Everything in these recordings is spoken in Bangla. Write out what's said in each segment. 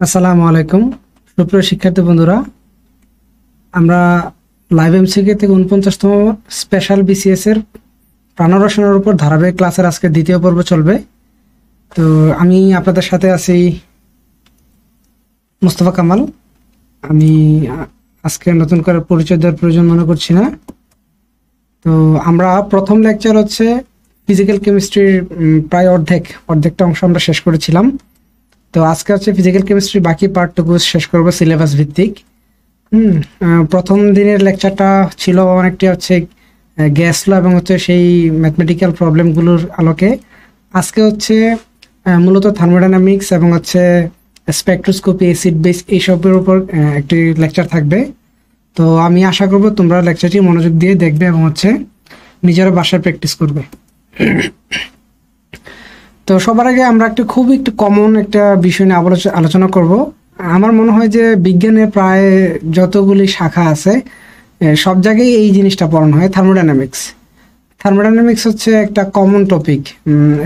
আসসালামু আলাইকুম সুপ্রিয় শিক্ষার্থী বন্ধুরা, আমরা লাইভ এমসিকিউ থেকে ৪৯তম স্পেশাল বিসিএস এর প্রাণরসায়নের উপর ধারাবাহিক ক্লাসের আজকে দ্বিতীয় পর্ব চলবে। তো আমি আপনাদের সাথে আছি মোস্তফা কামাল। আমি আজকে নতুন করে পরিচয় দেওয়ার প্রয়োজন মনে করছি না। তো আমরা প্রথম লেকচার হচ্ছে ফিজিক্যাল কেমিস্ট্রির প্রায় অর্ধেকটা অংশ আমরা শেষ করেছিলাম। তো আজকে হচ্ছে ফিজিক্যাল কেমিস্ট্রি বাকি পার্টটুকু শেষ করবো সিলেবাস ভিত্তিক। প্রথম দিনের লেকচারটা ছিল অনেকটা হচ্ছে গ্যাস ল এবং হচ্ছে সেই ম্যাথমেটিক্যাল প্রবলেমগুলোর আলোকে। আজকে হচ্ছে মূলত থার্মোডাইনামিক্স এবং হচ্ছে স্পেকট্রোস্কোপি, অ্যাসিড বেস এইসবের উপর একটি লেকচার থাকবে। তো আমি আশা করব তোমরা লেকচারটি মনোযোগ দিয়ে দেখবে এবং হচ্ছে নিজেরা বাসায় প্র্যাকটিস করবে। তো সবার আগে আমরা একটু কমন একটা বিষয় নিয়ে আলোচনা করব। আমার মনে হয় যে বিজ্ঞানে প্রায় যতগুলি শাখা আছে সব জায়গায় এই জিনিসটা পড়ানো হয়, থার্মোডাইনামিক্স। থার্মোডাইনামিক্স হচ্ছে একটা কমন টপিক।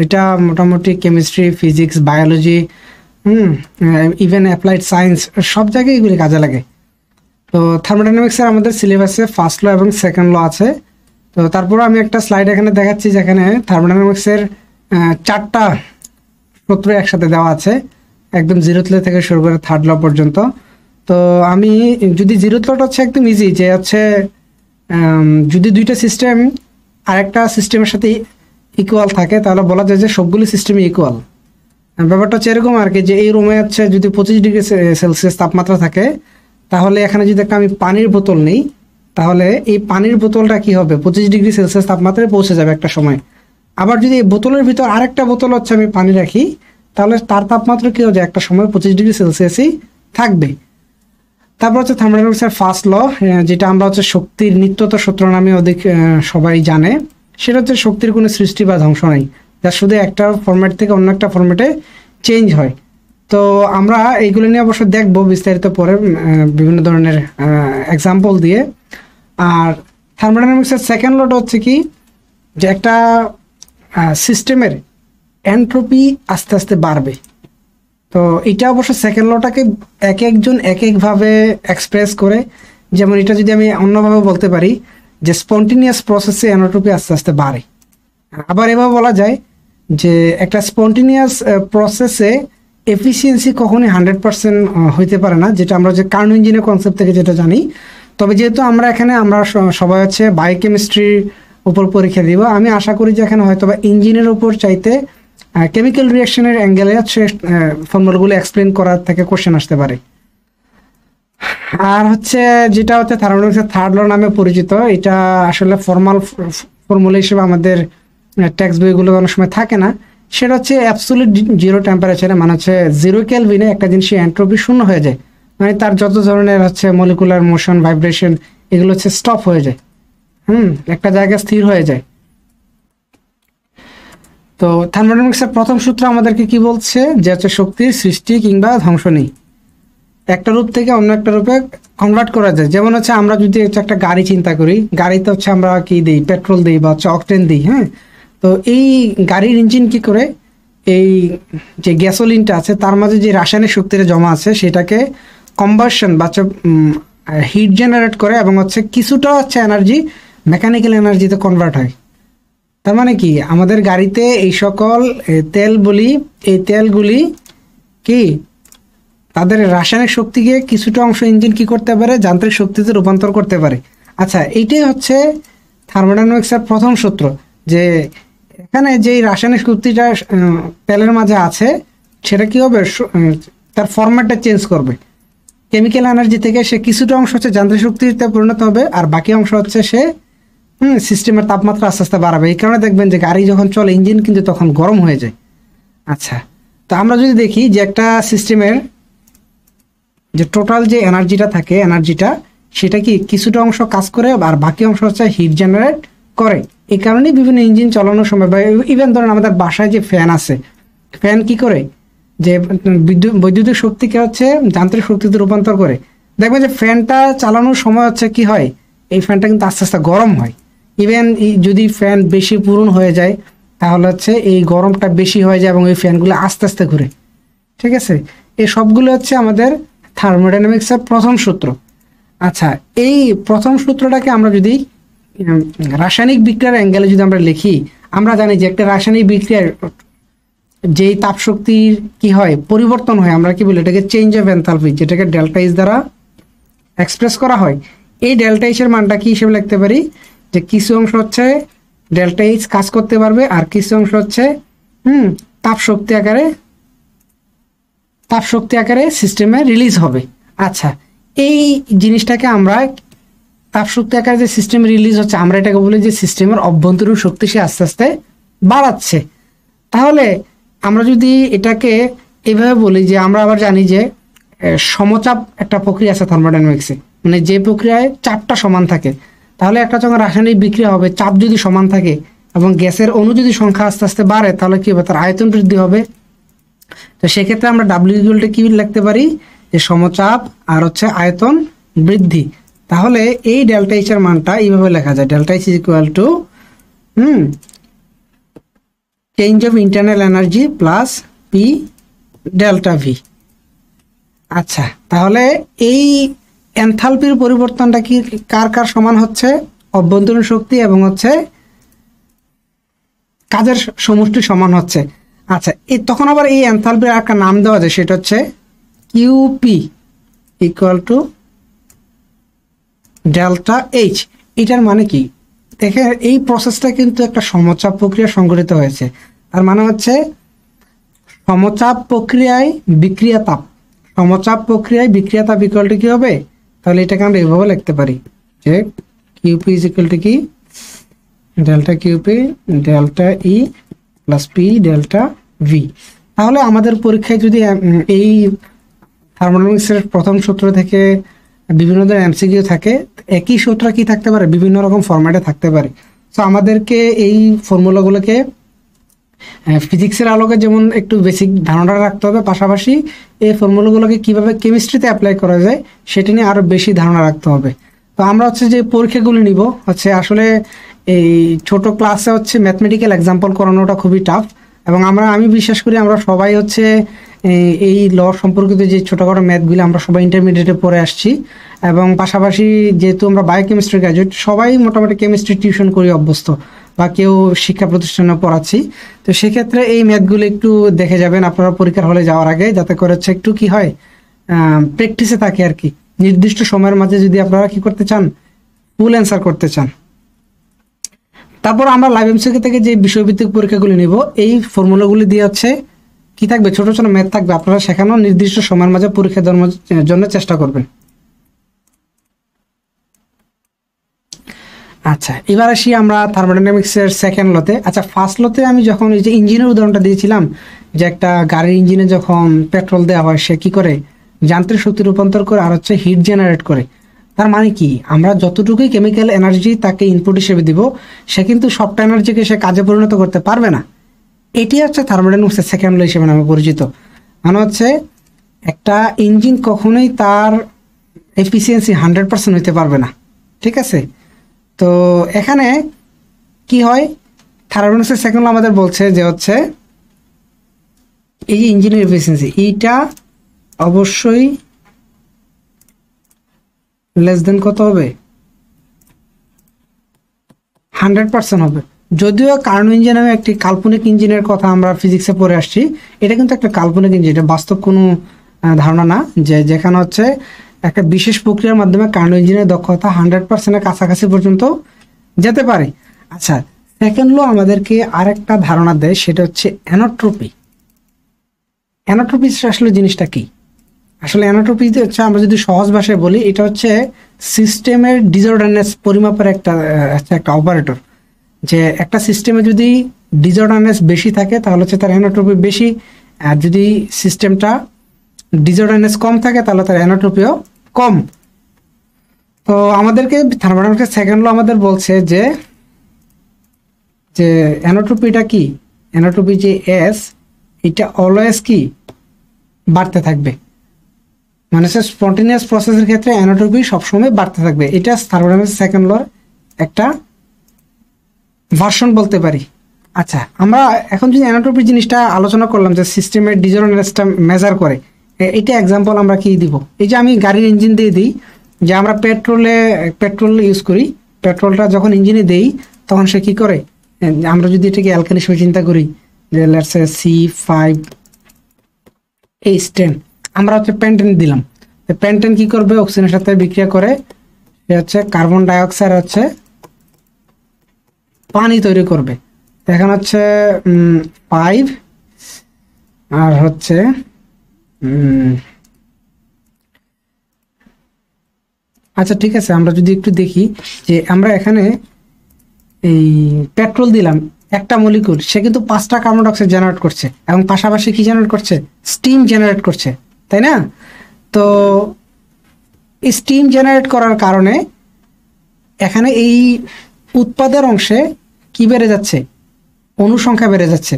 এটা মোটামুটি chemistry, physics, biology, even applied science সব জায়গায় এগুলি কাজে লাগে। তো থার্মোডাইনামিক্সের আমাদের সিলেবাসে ফার্স্ট ল এবং সেকেন্ড ল আছে। তো তারপর আমি একটা স্লাইড এখানে দেখাচ্ছি যেখানে থার্মোডাইনামিক্সের 4টা সূত্র একসাথে দেওয়া আছে, একদম জিরোথ ল থেকে শুরু করে থার্ড ল পর্যন্ত। তো আমি যদি জিরোথ লটা হচ্ছে একদম ইজি, যে হচ্ছে যদি দুইটা সিস্টেম আরেকটা সিস্টেমের সাথে ইকুয়াল থাকে তাহলে বলা যায় যে সবগুলি সিস্টেমই ইকুয়াল। ব্যাপারটা হচ্ছে এরকম আর কি, যে এই রুমে হচ্ছে যদি 25°C তাপমাত্রা থাকে, তাহলে এখানে যদি একটা আমি পানির বোতল নিই, তাহলে এই পানির বোতলটা কি হবে, 25°C তাপমাত্রায় পৌঁছে যাবে একটা সময়। আবার যদি এই বোতলের ভিতর আরেকটা বোতল হচ্ছে আমি পানি রাখি, তাহলে তার তাপমাত্রা কি হবে, একটা সময় 25°C থাকবে। তারপর হচ্ছে থার্মোডাইনামিক্সের ফার্স্ট ল, যেটা আমরা হচ্ছে শক্তির নিত্যতা সূত্র নামে অধিক সবাই জানে। সেটা হচ্ছে শক্তির কোনো সৃষ্টি বা ধ্বংস নাই, যা শুধু একটা ফরম্যাট থেকে অন্য একটা ফরম্যাটে চেঞ্জ হয়। তো আমরা এইগুলো নিয়ে অবশ্য দেখবো বিস্তারিত পরে বিভিন্ন ধরনের এক্সাম্পল দিয়ে। আর থার্মোডাইনামিক্সের সেকেন্ড লটা হচ্ছে কি, যে একটা সিস্টেমের এন্ট্রপি আস্তে আস্তে বাড়বে। তো এটা অবশ্য সেকেন্ড লটাকে একজন এক একভাবে এক্সপ্রেস করে। যেমন এটা যদি আমি অন্যভাবে বলতে পারি যে স্পন্টিনিয়াস প্রসেসে এন্ট্রপি আস্তে আস্তে বাড়ে। আবার এভাবে বলা যায় যে একটা স্পন্টিনিয়াস প্রসেসে এফিসিয়েন্সি কখনোই 100% হইতে পারে না, যেটা আমরা যে কার্নো ইঞ্জিনের কনসেপ্ট থেকে যেটা জানি। তবে যেহেতু আমরা সবাই হচ্ছে বায়োকেমিস্ট্রির উপর পরীক্ষা দিব, আমি আশা করি যে এখানে হয়তো বা ইঞ্জিনের উপর চাইতে কেমিক্যাল রিয়াকশনের অ্যাঙ্গেলে হচ্ছে ফর্মুলাগুলো এক্সপ্লেন করার থেকে কোশ্চেন আসতে পারে। আর হচ্ছে যেটা হচ্ছে থার্মোডাইনামিক্সের থার্ড ল নামে পরিচিত, এটা আসলে ফর্মুলা হিসেবে আমাদের টেক্সট বইগুলো অনেক সময় থাকে না। সেটা হচ্ছে অ্যাবসোলিউট জিরো টেম্পারেচারে, মানে হচ্ছে 0 কেলভিনে একটা জিনিসের এন্ট্রপি শূন্য হয়ে যায়, মানে তার যত ধরনের হচ্ছে মলিকুলার মোশন, ভাইব্রেশন এগুলো হচ্ছে স্টপ হয়ে যায়, একটা জায়গায় স্থির হয়ে যায়। তো থার্মোডাইনামিক্সের প্রথম সূত্র আমাদেরকে কি বলছে, যে হচ্ছে শক্তির সৃষ্টি কিংবা ধ্বংস নেই, একটা রূপ থেকে অন্য একটা রূপে কনভার্ট করা যায়। যেমন হচ্ছে আমরা যদি হচ্ছে একটা গাড়ি চিন্তা করি, গাড়িতে হচ্ছে আমরা কি দিই, পেট্রোল দিই বা হচ্ছে অকটেন দিই। তো এই গাড়ির ইঞ্জিন কি করে, এই যে গ্যাসোলিনটা আছে তার মাঝে যে রাসায়নিক শক্তিটা জমা আছে সেটাকে কম্বাসন বা হিট জেনারেট করে এবং হচ্ছে কিছুটা হচ্ছে এনার্জি মেকানিক্যাল এনার্জিতে কনভার্ট হয়। তার মানে কি, আমাদের গাড়িতে এই সকল এই তেলগুলি কি তাদের রাসায়নিক শক্তিকে কিছুটা অংশ ইঞ্জিন কি করতে পারে, যান্ত্রিক শক্তিতে রূপান্তর করতে পারে। আচ্ছা, এইটাই হচ্ছে থার্মোডাইনামিক্সের প্রথম সূত্র, যে এখানে যে রাসায়নিক শক্তিটা তেলের মাঝে আছে সেটা কি হবে, তার ফরম্যাটটা চেঞ্জ করবে। কেমিক্যাল এনার্জি থেকে সে কিছুটা অংশ হচ্ছে যান্ত্রিক শক্তিতে পরিণত হবে, আর বাকি অংশ হচ্ছে সে সিস্টেমের তাপমাত্রা আস্তে আস্তে বাড়াবে। এই কারণে দেখবেন যে গাড়ি যখন চলে ইঞ্জিন কিন্তু তখন গরম হয়ে যায়। আচ্ছা, তো আমরা যদি দেখি যে একটা সিস্টেমের যে টোটাল যে এনার্জিটা থাকে, এনার্জিটা সেটা কি কিছুটা অংশ কাজ করে আর বাকি অংশ হচ্ছে হিট জেনারেট করে। এই কারণেই বিভিন্ন ইঞ্জিন চালানোর সময় বা ইভেন ধরেন আমাদের বাসায় যে ফ্যান আছে, ফ্যান কি করে, যে বৈদ্যুতিক শক্তিকে হচ্ছে যান্ত্রিক শক্তিতে রূপান্তর করে। দেখবেন যে ফ্যানটা চালানোর সময় হচ্ছে কি হয়, এই ফ্যানটা কিন্তু আস্তে আস্তে গরম হয়। ইভেন যদি ফ্যান বেশি পুরন হয়ে যায় তাহলে হচ্ছে এই গরমটা বেশি হয়ে যায় এবং এই ফ্যানগুলো আস্তে আস্তে ঘুরে। ঠিক আছে, এই সবগুলো হচ্ছে আমাদের থার্মোডাইনামিক্সের প্রথম সূত্র। আচ্ছা, এই প্রথম সূত্রটাকে আমরা যদি রাসায়নিক বিক্রিয়ার অ্যাঙ্গেলে যদি আমরা লিখি, আমরা জানি যে একটা রাসায়নিক বিক্রিয়ার যেই তাপ শক্তির কি হয়, পরিবর্তন হয়, আমরা কি বলি এটাকে চেঞ্জ অফ এনথালপি, যেটাকে ডেল্টা এইচ দ্বারা এক্সপ্রেস করা হয়। এই ডেল্টা এইচ এর মানটা কি হিসেবে লিখতে পারি, যে কিছু অংশ হচ্ছে ডেল্টা এইচ কাজ করতে পারবে, আর কিছু অংশ হচ্ছে তাপ শক্তি আকারে সিস্টেমে রিলিজ হবে। আচ্ছা, এই জিনিসটাকে আমরা তাপ শক্তি আকারে যে সিস্টেমে রিলিজ হচ্ছে, আমরা এটাকে বলি যে সিস্টেমের অভ্যন্তরীণ শক্তি সে আস্তে আস্তে বাড়াচ্ছে। তাহলে আমরা যদি এটাকে এভাবে বলি যে আমরা আবার জানি যে সমচাপ একটা প্রক্রিয়া আছে থার্মোডাইনামিক্সে, মানে যে প্রক্রিয়ায় চাপটা সমান থাকে। তাহলে একটা যখন রাসায়নিক বিক্রিয়া হবে, চাপ যদি সমান থাকে এবং গ্যাসের অণু যদি সংখ্যা আস্তে আস্তে বাড়ে, তাহলে কি হবে, তার আয়তন বৃদ্ধি হবে। তো সেক্ষেত্রে আমরা ডাব্লিউ ইকুয়াল টু কি লিখতে পারি, যে সমচাপ আর হচ্ছে আয়তন বৃদ্ধি। তাহলে এই ডেল্টা এইচ এর মানটা এইভাবে লেখা যায়, delta H is equal to change of internal energy plus P delta V. আচ্ছা, তাহলে এই এনথালপির পরিবর্তনটা কি কার কার সমান হচ্ছে, অভ্যন্তরীণ শক্তি এবং হচ্ছে কাজের সমষ্টি সমান হচ্ছে। আচ্ছা, তখন আবার এই এনথালপির একটা নাম দেওয়া যায়, সেটা হচ্ছে QP equal to delta H. এটার মানে কি, দেখে এই প্রসেসটা কিন্তু একটা সমচাপ প্রক্রিয়া সংঘটিত হয়েছে। তার মানে হচ্ছে সমচাপ প্রক্রিয়ায় বিক্রিয়া তাপ, সমচাপ প্রক্রিয়ায় বিক্রিয়া তাপ ইকুয়াল টু কি হবে, তাহলে এটাকে আমরা এভাবে লিখতে পারি যে কিউপি ইজ ইকুয়াল টু কি, ডেল্টা কিউপি ডেল্টা ই প্লাস পি ডেল্টা ভি। তাহলে আমাদের পরীক্ষায় যদি এই থার্মোডাইনামিক্সের প্রথম সূত্র থেকে বিভিন্ন ধরনের এমসিকিউ থাকে, একই সূত্র কি থাকতে পারে, বিভিন্ন রকম ফরম্যাটে থাকতে পারে। সো আমাদেরকে এই ফর্মুলাগুলোকে ফিজিক্সের আলোকে যেমন একটু বেসিক ধারণা রাখতে হবে, পাশাপাশি এই ফর্মুলাগুলোকে কিভাবে কেমিস্ট্রিতে অ্যাপ্লাই করা যায় সেটা নিয়ে আরও বেশি ধারণা রাখতে হবে। তো আমরা হচ্ছে যে পরীক্ষাগুলো নিব হচ্ছে আসলে এই ছোট ক্লাসে হচ্ছে ম্যাথমেটিক্যাল এক্সাম্পল করানোটা খুবই টাফ, এবং আমি বিশ্বাস করি আমরা সবাই হচ্ছে এই ল সম্পর্কিত যে ছোটোখাটো ম্যাথগুলো আমরা সবাই ইন্টারমিডিয়েটে পড়ে আসছি, এবং পাশাপাশি যেহেতু আমরা বায়োকেমিস্ট্রি গ্র্যাজুয়েট, সবাই মোটামুটি কেমিস্ট্রি টিউশন করে অভ্যস্ত বা কেউ শিক্ষা প্রতিষ্ঠানে পড়াচ্ছি। তো সেক্ষেত্রে এই ম্যাথগুলো একটু দেখে যাবেন আপনারা পরীক্ষার হলে যাওয়ার আগে, যাতে করে হচ্ছে একটু কি হয়, প্র্যাকটিসে থাকে আর কি। নির্দিষ্ট সময়ের মাঝে যদি আপনারা কি করতে চান, ফুল অ্যান্সার করতে চান। তারপর আমরা লাইভ এমসিকিউ থেকে যে বিষয়ভিত্তিক পরীক্ষাগুলি নিব, এই ফর্মুলাগুলি দিয়ে হচ্ছে কি থাকবে, ছোট ছোট ম্যাথ থাকবে, আপনারা সেখানেও নির্দিষ্ট সময়ের মাঝে পরীক্ষা দেওয়ার জন্য চেষ্টা করবেন। আচ্ছা, এবার আসি আমরা থার্মোডাইনামিক্সের সেকেন্ড লতে। আচ্ছা, ফার্স্ট লতে আমি যখন এই যে ইঞ্জিনের উদাহরণটা দিয়েছিলাম, যে একটা গাড়ির ইঞ্জিনে যখন পেট্রোল দেওয়া হয়, সে কি করে, যান্ত্রিক শক্তি রূপান্তর করে আর হচ্ছে হিট জেনারেট করে। তার মানে কি, আমরা যতটুকুই কেমিক্যাল এনার্জি তাকে ইনপুট হিসেবে দিব, সে কিন্তু সবটা এনার্জিকে সে কাজে পরিণত করতে পারবে না। এটি হচ্ছে থার্মোডাইনামিক্সের সেকেন্ড ল হিসেবে নামে পরিচিত। মানে হচ্ছে একটা ইঞ্জিন কখনোই তার এফিসিয়েন্সি 100% হইতে পারবে না, ঠিক আছে। তো এখানে কি হয়, থার্মোডাইনামিক্সের সেকেন্ড ল আমাদের বলছে যে হচ্ছে এই যে ইঞ্জিনের এফিসিয়েন্সি, এইটা অবশ্যই লেস দেন কত হবে, 100% হবে। যদিও কার্নো ইঞ্জিন নামে একটি কাল্পনিক ইঞ্জিনের কথা আমরা ফিজিক্সে পড়ে আসছি, এটা কিন্তু একটা কাল্পনিক ইঞ্জিন, এটা বাস্তব কোনো ধারণা না, যে যেখানে হচ্ছে একটা বিশেষ প্রক্রিয়ার মাধ্যমে কার্নো ইঞ্জিনের দক্ষতা 100%-এর কাছাকাছি পর্যন্ত যেতে পারে। আচ্ছা, সেকেন্ড ল আমাদেরকে আরেকটা ধারণা দেয়, সেটা হচ্ছে এনোট্রপি। এনোট্রপি আসলে জিনিসটা কি, আসলে এনোট্রপি হচ্ছে, আমরা যদি সহজ ভাষায় বলি, এটা হচ্ছে সিস্টেমের ডিসঅর্ডারনেস পরিমাপের একটা অপারেটর। যে একটা সিস্টেমে যদি ডিসঅর্ডারনেস বেশি থাকে তাহলে হচ্ছে তার এনোট্রপি বেশি, আর যদি সিস্টেমটা ডিসঅর্ডারনেস কম থাকে তাহলে তার এনোট্রপিও কম। তো আমাদেরকে থার্মোডাইনামিক্সের সেকেন্ড ল আমাদের বলছে যে এনোট্রপিটা কি, এনোট্রপি যে এস, এটা অলওয়েজ কি বাড়তে থাকবে, মানে স্পন্টেনিয়াস প্রসেসের ক্ষেত্রে এনোট্রপি সবসময় বাড়তে থাকবে। এটা থার্মোডাইনামিক্স সেকেন্ড লর একটা ভার্সন বলতে পারি। আচ্ছা, আমরা এখন যদি এনোট্রপি জিনিসটা আলোচনা করলাম, যে সিস্টেমের ডিসঅর্ডারনেসটা মেজার করে, এটা এক্সাম্পল আমরা কি দিব, এই যে আমি গাড়ির ইঞ্জিন দিয়ে দিই, যে আমরা পেট্রোল ইউজ করি, পেট্রোলটা যখন ইঞ্জিনে দেই তখন সে কি করে, আমরা যদি এটাকে অ্যালকালি হিসেবে চিন্তা করি যে লেটস সে C5H10, আমরা হচ্ছে পেন্টেন দিলাম, পেন্টেন কি করবে, অক্সিজেনের সাথে বিক্রিয়া করে সে হচ্ছে কার্বন ডাইঅক্সাইড হচ্ছে পানি তৈরি করবে। এখন হচ্ছে 5 আর হচ্ছে আচ্ছা ঠিক আছে, আমরা যদি একটু দেখি যে আমরা এখানে এই পেট্রোল দিলাম একটা মলিকুল, সে কিন্তু 5টা কার্বন ডাইঅক্সাইড জেনারেট করছে এবং পাশাপাশি কি জেনারেট করছে, স্টিম জেনারেট করছে, তাই না? তো স্টিম জেনারেট করার কারণে এখানে এই উৎপাদের অংশে কি বেড়ে যাচ্ছে, অনুসংখ্যা বেড়ে যাচ্ছে,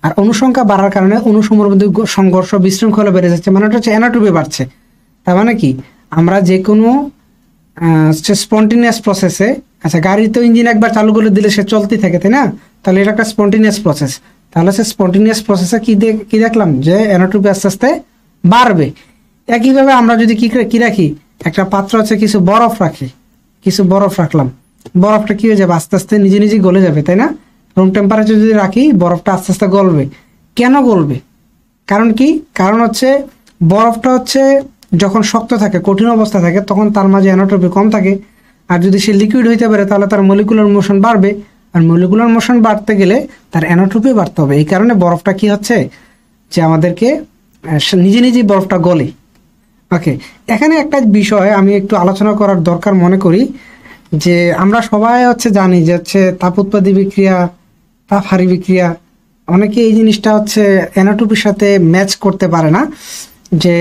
আর অনুসংখ্যা বাড়ার কারণে অনুসমূহের মধ্যে সংঘর্ষ বিশৃঙ্খলা বেড়ে যাচ্ছে, মানে ওটা হচ্ছে এনাট্রপি বাড়ছে। তার মানে কি, আমরা যে কোনো স্পন্টেনিয়াস প্রসেসে, আচ্ছা গাড়ি তো ইঞ্জিন একবার চালু করে দিলে সে চলতেই থাকে, তাই না? তাহলে এটা একটা স্পন্টেনিয়াস প্রসেস, তাহলে সে স্পন্টেনিয়াস প্রসেসে কি দেখলাম যে এনাট্রপি আস্তে আস্তে বাড়বে। একইভাবে আমরা যদি কি রাখি, একটা পাত্র আছে, কিছু বরফ রাখি, কিছু বরফ রাখলাম, বরফটা কি হয়ে যাবে, আস্তে আস্তে নিজে নিজে গলে যাবে, তাই না? রুম টেম্পারেচার যদি রাখি বরফটা আস্তে আস্তে গলবে। কেন গলবে? কারণ কি, কারণ হচ্ছে বরফটা হচ্ছে যখন শক্ত থাকে, কঠিন অবস্থা থাকে, তখন তার মাঝে এনাট্রপি কম থাকে, আর যদি সে লিকুইড হইতে পারে তাহলে তার মলিকুলার মোশন বাড়বে, আর মলিকুলার মোশন বাড়তে গেলে তার এনাট্রপি বাড়তে হবে। এই কারণে বরফটা কি হচ্ছে যে আমাদেরকে নিজে নিজেই বরফটা গলে। ওকে, এখানে একটা বিষয় আমি একটু আলোচনা করার দরকার মনে করি, যে আমরা সবাই হচ্ছে জানি যে হচ্ছে তাপ উৎপাদী বিক্রিয়া, তাপ হারি বিক্রিয়া, অনেকে এই জিনিসটা হচ্ছে এনাট্রপির সাথে ম্যাচ করতে পারে না, যে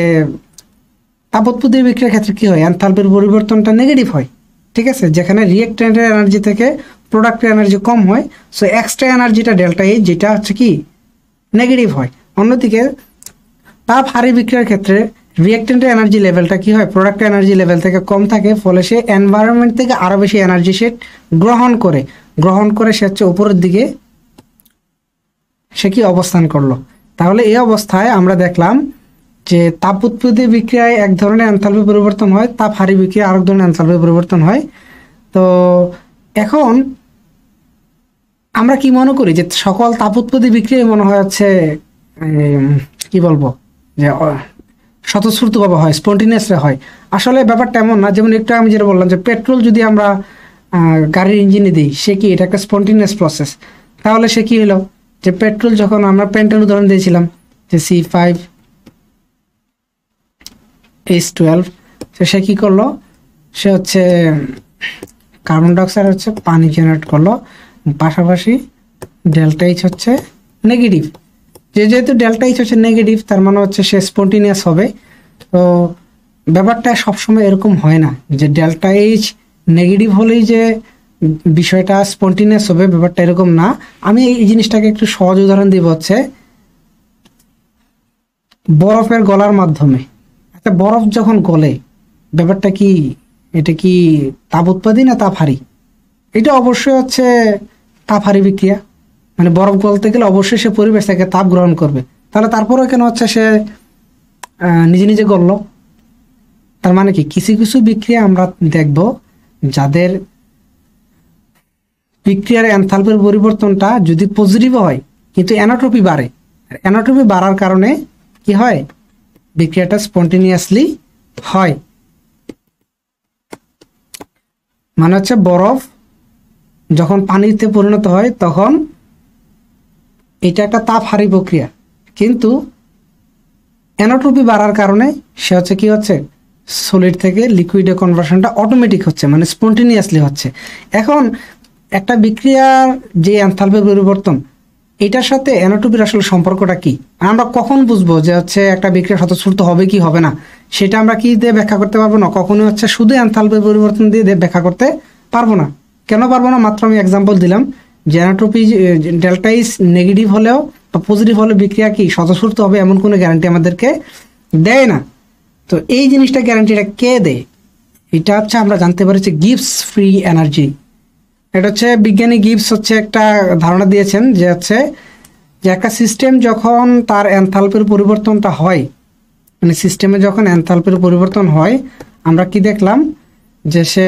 তাপ উৎপাদী বিক্রিয়ার ক্ষেত্রে কি হয়, এনথালপির পরিবর্তনটা নেগেটিভ হয়, ঠিক আছে? যেখানে রিয়েক্ট্যান্টের এনার্জি থেকে প্রোডাক্টের এনার্জি কম হয়, সো এক্সট্রা এনার্জিটা ডেল্টা এইচ, যেটা হচ্ছে কি নেগেটিভ হয়। অন্যদিকে তাপ হারি বিক্রিয়ার ক্ষেত্রে রিয়েক্ট্যান্টের এনার্জি লেভেলটা কি হয়, প্রোডাক্টের এনার্জি লেভেল থেকে কম থাকে, ফলে সে এনভায়রনমেন্ট থেকে আরো বেশি এনার্জি সে গ্রহণ করে সে হচ্ছে উপরের দিকে সে কি অবস্থান করলো। তাহলে এই অবস্থায় আমরা দেখলাম যে তাপ উৎপাদী বিক্রিয়ায় এক ধরনের এনথালপি পরিবর্তন হয়, তাপ হারি বিক্রিয়া আরেক ধরনের এনথালপি পরিবর্তন হয়। তো এখন আমরা কি মনে করি যে সকল তাপ উৎপাদী বিক্রিয়ায় মনে হয় হচ্ছে কি বলবো, যে স্বতঃস্ফূর্তভাবে হয়, স্পন্টেনিয়াসলি হয়। আসলে ব্যাপারটা এমন না। যেমন একটু আমি যেটা বললাম যে পেট্রোল যদি আমরা গাড়ির ইঞ্জিনে দিই, সে কি এটা একটা স্পন্টেনিয়াস প্রসেস। তাহলে সে কি হলো, যে পেট্রোল যখন আমরা পেন্টেন উদাহরণ দিয়েছিলাম যে C5H12, সে কি করলো, সে হচ্ছে কার্বন ডাইঅক্সাইড হচ্ছে পানি জেনারেট করলো, পাশাপাশি ডেল্টা এইচ হচ্ছে নেগেটিভ। যেহেতু ডেল্টা এইচ হচ্ছে নেগেটিভ, তার মানে হচ্ছে সে স্পন্টেনিয়াস হবে। তো ব্যাপারটা সবসময় এরকম হয় না যে ডেল্টা এইচ নেগেটিভ হলেই যে বিষয়টা স্পন্টেনিয়াস হবে, ব্যাপারটা এরকম না। আমি এই জিনিসটাকে একটু সহজ উদাহরণ দিব, হচ্ছে বরফের গলার মাধ্যমে। আচ্ছা, বরফ যখন গলে ব্যাপারটা কি, এটা কি তাপ উৎপাদী না তাপ হারি? এটা অবশ্যই হচ্ছে তাপ হারি বিক্রিয়া। মানে বরফ গলতে গেলে অবশ্যই সে পরিবেশ থেকে তাপ গ্রহণ করবে, তাহলে তারপরেও কেন হচ্ছে সে নিজে নিজে গলল? তার মানে কি, কিছু কিছু বিক্রিয়া আমরা দেখব যাদের বিক্রিয়ার এনথালপির পরিবর্তনটা যদি পজিটিভ হয় কিন্তু এনাট্রপি বাড়ে, এনাট্রপি বাড়ার কারণে কি হয়, বিক্রিয়াটা স্পন্টেনিয়াসলি হয়। মানে হচ্ছে বরফ যখন পানিতে পরিণত হয় তখন এটা একটা তাপ হারি প্রক্রিয়া, কিন্তু এনাট্রপি বাড়ার কারণে সে হচ্ছে কি হচ্ছে, সলিড থেকে লিকুইডে কনভার্সনটা অটোমেটিক হচ্ছে, মানে স্পন্টেনিয়াসলি হচ্ছে। এখন একটা বিক্রিয়ার যে এনথালপির পরিবর্তন, এটার সাথে এনাট্রপির আসলে সম্পর্কটা কি, আমরা কখন বুঝবো যে হচ্ছে একটা বিক্রিয়া স্বতঃস্ফূর্ত হবে কি হবে না? সেটা আমরা কি দিয়ে ব্যাখ্যা করতে পারবো না, কখনোই হচ্ছে শুধু এনথালপির পরিবর্তন দিয়ে ব্যাখ্যা করতে পারবো না। কেন পারবো না? মাত্র আমি এক্সাম্পল দিলাম যে এনাট্রপি ডেল্টা ইজ নেগেটিভ হলেও বা পজিটিভ হলে বিক্রিয়া কি স্বতঃস্ফূর্ত হবে এমন কোনো গ্যারান্টি আমাদেরকে দেয় না। তো এই জিনিসটা গ্যারান্টিটা কে দেয়? এটা হচ্ছে আমরা জানতে পারি যে গিবস ফ্রি এনার্জি। এটা হচ্ছে বিজ্ঞানী গিবস হচ্ছে একটা ধারণা দিয়েছেন যে একটা সিস্টেম যখন তার এনথালপির পরিবর্তনটা হয়, মানে সিস্টেমে যখন এনথালপির পরিবর্তন হয় আমরা কি দেখলাম যে সে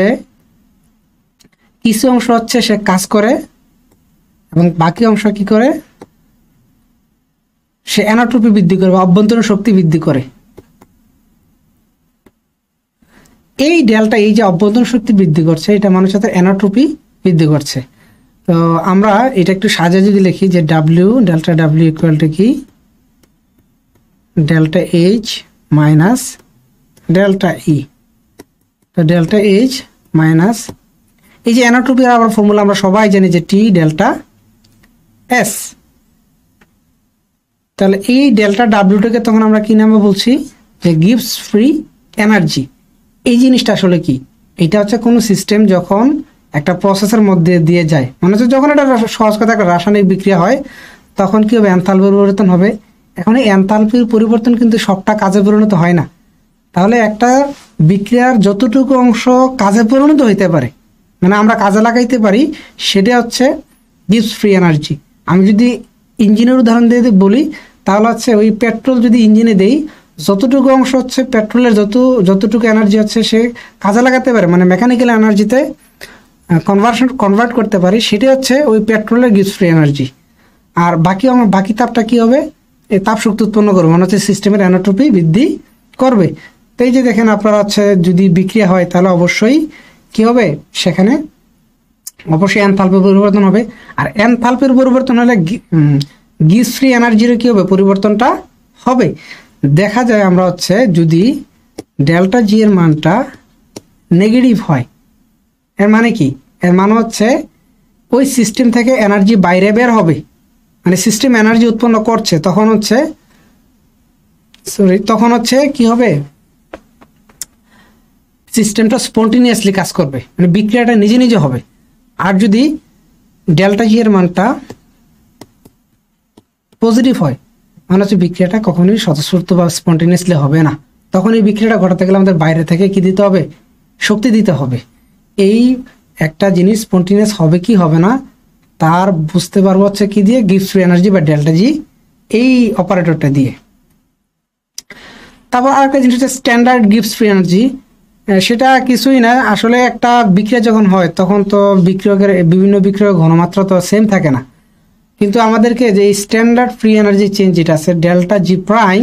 কিছু অংশ হচ্ছে সে কাজ করে এবং বাকি অংশ কি করে, সে এনাট্রপি বৃদ্ধি করে বা অভ্যন্তরীণ শক্তি বৃদ্ধি করে। এই ডেল্টা, এই যে অভ্যন্তরীণ শক্তি বৃদ্ধি করছে, এটা মানুষের সাথে এনাট্রপি বৃদ্ধি করছে। তো আমরা এটা একটু সাজিয়ে যদি লিখি যে W, delta W equal to কি, delta H minus delta E. তো ডেল্টা এইচ মাইনাস, এই যে এনাট্রপির আবার ফর্মুলা আমরা সবাই জানি যে টি ডেল্টা এস। তাহলে এই ডেল্টা ডাব্লিউটাকে তখন আমরা কি নামে বলছি, যে গিভস ফ্রি এনার্জি। এই জিনিসটা আসলে কি, এটা হচ্ছে কোনো সিস্টেম যখন একটা প্রসেসের মধ্যে দিয়ে যায়, মানে হচ্ছে যখন এটা সহজ কথা একটা রাসায়নিক বিক্রিয়া হয় তখন কি হবে, এনথালপির পরিবর্তন হবে। এখন এই এনথালপির পরিবর্তন কিন্তু সবটা কাজে পরিণত হয় না। তাহলে একটা বিক্রিয়ার যতটুকু অংশ কাজে পরিণত হইতে পারে, মানে আমরা কাজে লাগাইতে পারি, সেটা হচ্ছে গিভস ফ্রি এনার্জি। আমি যদি ইঞ্জিনের উদাহরণ দিয়ে বলি, তাহলে হচ্ছে ওই পেট্রোল যদি ইঞ্জিনে দেই, যতটুকু অংশ হচ্ছে পেট্রোলের যতটুকু এনার্জি হচ্ছে সে কাজে লাগাতে পারে, মানে মেকানিক্যাল এনার্জিতে কনভার্ট করতে পারি, সেটা হচ্ছে ওই পেট্রোলের গিভস ফ্রি এনার্জি। আর বাকি তাপটা কি হবে, এই তাপ শক্তি উৎপন্ন করবে, মানে হচ্ছে সিস্টেমের এনাট্রপি বৃদ্ধি করবে। তো এই যে দেখেন আপনারা হচ্ছে যদি বিক্রিয়া হয় তাহলে অবশ্যই কি হবে, সেখানে অবশ্যই এনথালপির পরিবর্তন হবে। আর এনথালপির পরিবর্তন হলে গিভস ফ্রি এনার্জির কি হবে, পরিবর্তনটা হবে। দেখা যায় আমরা হচ্ছে যদি ডেল্টা জি এর মানটা নেগেটিভ হয়, এর মানে কি, এর মানে হচ্ছে ওই সিস্টেম থেকে এনার্জি বাইরে বের হবে, মানে সিস্টেম এনার্জি উৎপন্ন করছে, তখন হচ্ছে কি হবে, সিস্টেমটা স্পন্টিনিয়াসলি কাজ করবে, মানে বিক্রিয়াটা নিজে নিজে হবে। আর যদি ডেল্টা জি এর মানটা পজিটিভ হয়, মানে হচ্ছে বিক্রিয়াটা কখনোই স্বতঃস্ফূর্ত বা স্পন্টিনিয়াসলি হবে না, তখন এই বিক্রিয়াটা ঘটাতে গেলে আমাদের বাইরে থেকে কি দিতে হবে, শক্তি দিতে হবে। এই একটা জিনিস স্পন্টিনিয়াস হবে কি হবে না তার বুঝতে পারবো হচ্ছে কি দিয়ে, গিভস ফ্রি এনার্জি বা ডেল্টা জি, এই অপারেটরটা দিয়ে। তারপর আরেকটা জিনিস হচ্ছে স্ট্যান্ডার্ড গিভস ফ্রি এনার্জি। সেটা কিছুই না, আসলে একটা বিক্রিয়া যখন হয় তখন তো বিভিন্ন বিক্রিয়কের ঘনমাত্রা তো সেম থাকে না, কিন্তু আমাদেরকে যে স্ট্যান্ডার্ড ফ্রি এনার্জি চেঞ্জ যেটা আছে ডেল্টা জি প্রাইম,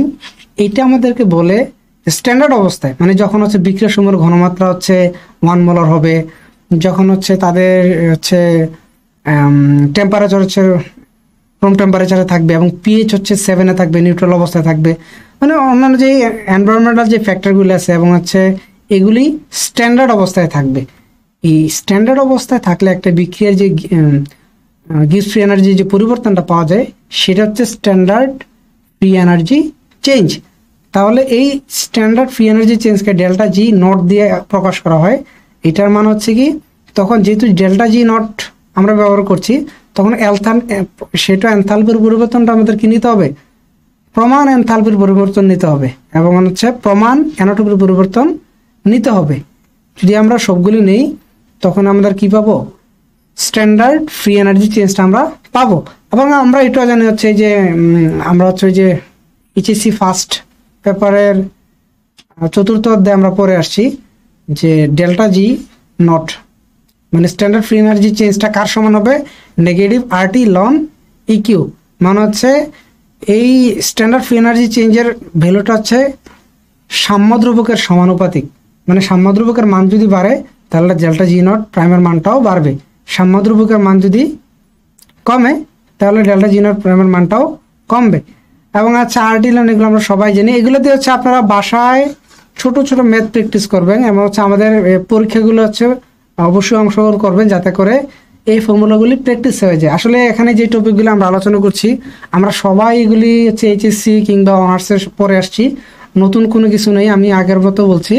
এটা আমাদেরকে বলে স্ট্যান্ডার্ড অবস্থায়, মানে যখন হচ্ছে বিক্রিয়া সমূহের ঘনমাত্রা হচ্ছে 1 মোলার হবে, যখন হচ্ছে তাদের হচ্ছে টেম্পারেচার হচ্ছে রুম টেম্পারেচারে থাকবে এবং পিএইচ হচ্ছে 7-এ থাকবে, নিউট্রাল অবস্থায় থাকবে, মানে অন্যান্য যে এনভায়রনমেন্টাল যে ফ্যাক্টরগুলো আছে এবং হচ্ছে এগুলি স্ট্যান্ডার্ড অবস্থায় থাকবে। এই স্ট্যান্ডার্ড অবস্থায় থাকলে একটা বিক্রিয়ার যে গিভস ফ্রি এনার্জি যে পরিবর্তনটা পাওয়া যায় সেটা হচ্ছে স্ট্যান্ডার্ড ফ্রি এনার্জি চেঞ্জ। তাহলে এই স্ট্যান্ডার্ড ফ্রি এনার্জি চেঞ্জকে ডেল্টা জি নট দিয়ে প্রকাশ করা হয়। এটার মানে হচ্ছে কি, তখন যেহেতু ডেল্টা জি নট আমরা ব্যবহার করছি, তখন সেটা এনথালপির পরিবর্তনটা আমাদের কি নিতে হবে, প্রমাণ এনথালপির পরিবর্তন নিতে হবে এবং হচ্ছে প্রমাণ এনাট্রপির পরিবর্তন নিতে হবে। যদি আমরা সবগুলি নেই তখন আমাদের কি পাবো, স্ট্যান্ডার্ড ফ্রি এনার্জি চেঞ্জটা আমরা পাবো। এবং আমরা এটাও জানি হচ্ছে যে আমরা হচ্ছে যে এইচএসসি ফার্স্ট পেপারের 4র্থ অধ্যায়ে আমরা পড়ে আসছি যে ডেল্টা জি নট মানে স্ট্যান্ডার্ড ফ্রি এনার্জি চেঞ্জটা কার সমান হবে, নেগেটিভ আরটি লন ইকিউ। মানে হচ্ছে এই স্ট্যান্ডার্ড ফ্রি এনার্জি চেঞ্জের ভ্যালুটা হচ্ছে সাম্যদ্রব্যকের সমানুপাতিক, মানে সাম্যদ্রব্যকের মান যদি বাড়ে তাহলে ডেল্টা জি নট প্রাইমের মানটাও বাড়বে, সাম্যদ্রব্যকের মান যদি কমে তাহলে ডেল্টা জি নট প্রাইমের মানটাও কমবে। এবং আচ্ছা আরটি লন এগুলো আমরা সবাই জানি, এগুলোতে হচ্ছে আপনারা বাসায় ছোট ছোট ম্যাথ প্র্যাকটিস করবেন এবং হচ্ছে আমাদের পরীক্ষাগুলো হচ্ছে অবশ্যই অংশগ্রহণ করবেন যাতে করে এই ফর্মুলাগুলি প্র্যাকটিস হয়ে যায়। আসলে এখানে যে টপিকগুলো আমরা আলোচনা করছি আমরা সবাই এগুলি হচ্ছে এইচএসসি কিংবা অনার্সের পরে আসছি, নতুন কোনো কিছু নেই। আমি আগের মতো বলছি,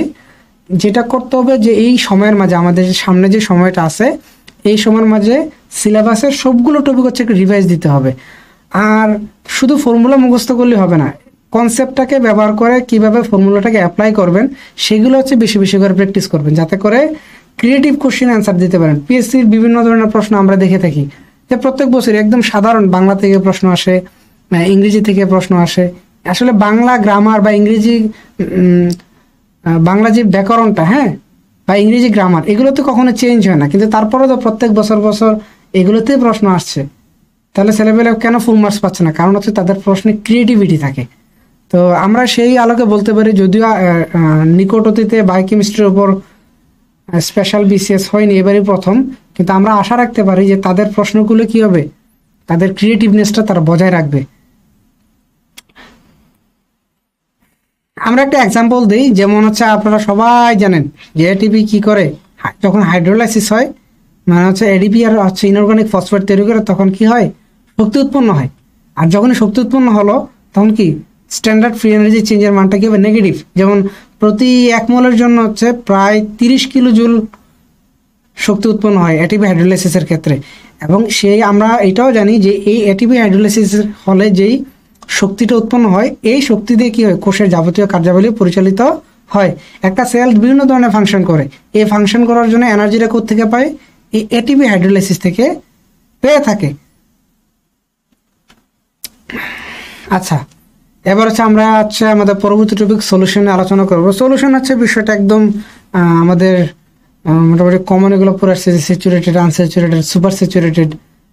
যেটা করতে হবে যে এই সময়ের মাঝে আমাদের সামনে যে সময়টা আছে এই সময়ের মাঝে সিলেবাসের সবগুলো টপিক হচ্ছে একটু রিভাইজ দিতে হবে। আর শুধু ফর্মুলা মুখস্থ করলে হবে না, কনসেপ্টটাকে ব্যবহার করে কিভাবে ফর্মুলাটাকে অ্যাপ্লাই করবেন সেগুলো হচ্ছে বেশি বেশি করে প্র্যাকটিস করবেন যাতে করে ক্রিয়েটিভ কোশ্চেন অ্যান্সার দিতে পারেন। পিএসসির বিভিন্ন ধরনের প্রশ্ন আমরা দেখে থাকি যে প্রত্যেক বছর একদম সাধারণ বাংলা থেকে প্রশ্ন আসে, ইংরেজি থেকে প্রশ্ন আসে, আসলে বাংলা গ্রামার বা ইংরেজি বাংলা যে ব্যাকরণটা, হ্যাঁ, বা ইংরেজি গ্রামার, এগুলো তো কখনো চেঞ্জ হয় না, কিন্তু তারপরে তো প্রত্যেক বছর বছর এগুলোতেই প্রশ্ন আসছে। তাহলে ছেলেপেলে কেন ফুল মার্কস পাচ্ছে না? কারণ হচ্ছে তাদের প্রশ্নে ক্রিয়েটিভিটি থাকে। তো আমরা সেই আলোকে বলতে পারি, যদিও নিকট অতীতে বায়োকেমিস্ট্রির উপর স্পেশাল বিসিএস হয়নি, এবারই প্রথম, কিন্তু আমরা আশা রাখতে পারি যে তাদের প্রশ্নগুলো কি হবে, তাদের ক্রিয়েটিভনেসটা তারা বজায় রাখবে। আমরা একটা এক্সাম্পল দিই, যেমন হচ্ছে আপনারা সবাই জানেন যে এটিপি কি করে, যখন হাইড্রোলাইসিস হয়, মানে হচ্ছে এডিপি আর হচ্ছে ইনঅর্গানিক ফসফেট তৈরি করে, তখন কি হয়, শক্তি উৎপন্ন হয়। আর যখনই শক্তি উৎপন্ন হলো, তখন কি স্ট্যান্ডার্ড ফ্রি এনার্জি চেঞ্জের মানটা কি হবে, নেগেটিভ। যেমন প্রতি 1 মোলের জন্য হচ্ছে প্রায় 30 কিলো জুল শক্তি উৎপন্ন হয় এটিপি হাইড্রোলাইসিসের ক্ষেত্রে। এবং সেই আমরা এটাও জানি যে এই এটিপি হাইড্রোলাইসিসের ফলে যেই শক্তিটা উৎপন্ন হয়, এই শক্তি দিয়ে কি হয়, কোষের যাবতীয় কার্যাবলী পরিচালিত হয়। একটা সেল বিভিন্ন ধরনের ফাংশন করে, এই ফাংশন করার জন্য এনার্জিটা কোত্থেকে পায়, এই এটিপি হাইড্রোলাইসিস থেকে পেয়ে থাকে। আচ্ছা, এবার হচ্ছে আমরা আমাদের পরবর্তী টপিক সলিউশনে আলোচনা করব। সলিউশন হচ্ছে বিষয়টা একদম আমাদের মোটামুটি কমন, এগুলো পড়ে আসছে যে স্যাচুরেটেড, আনস্যাচুরেটেড, সুপার স্যাচুরেটেড,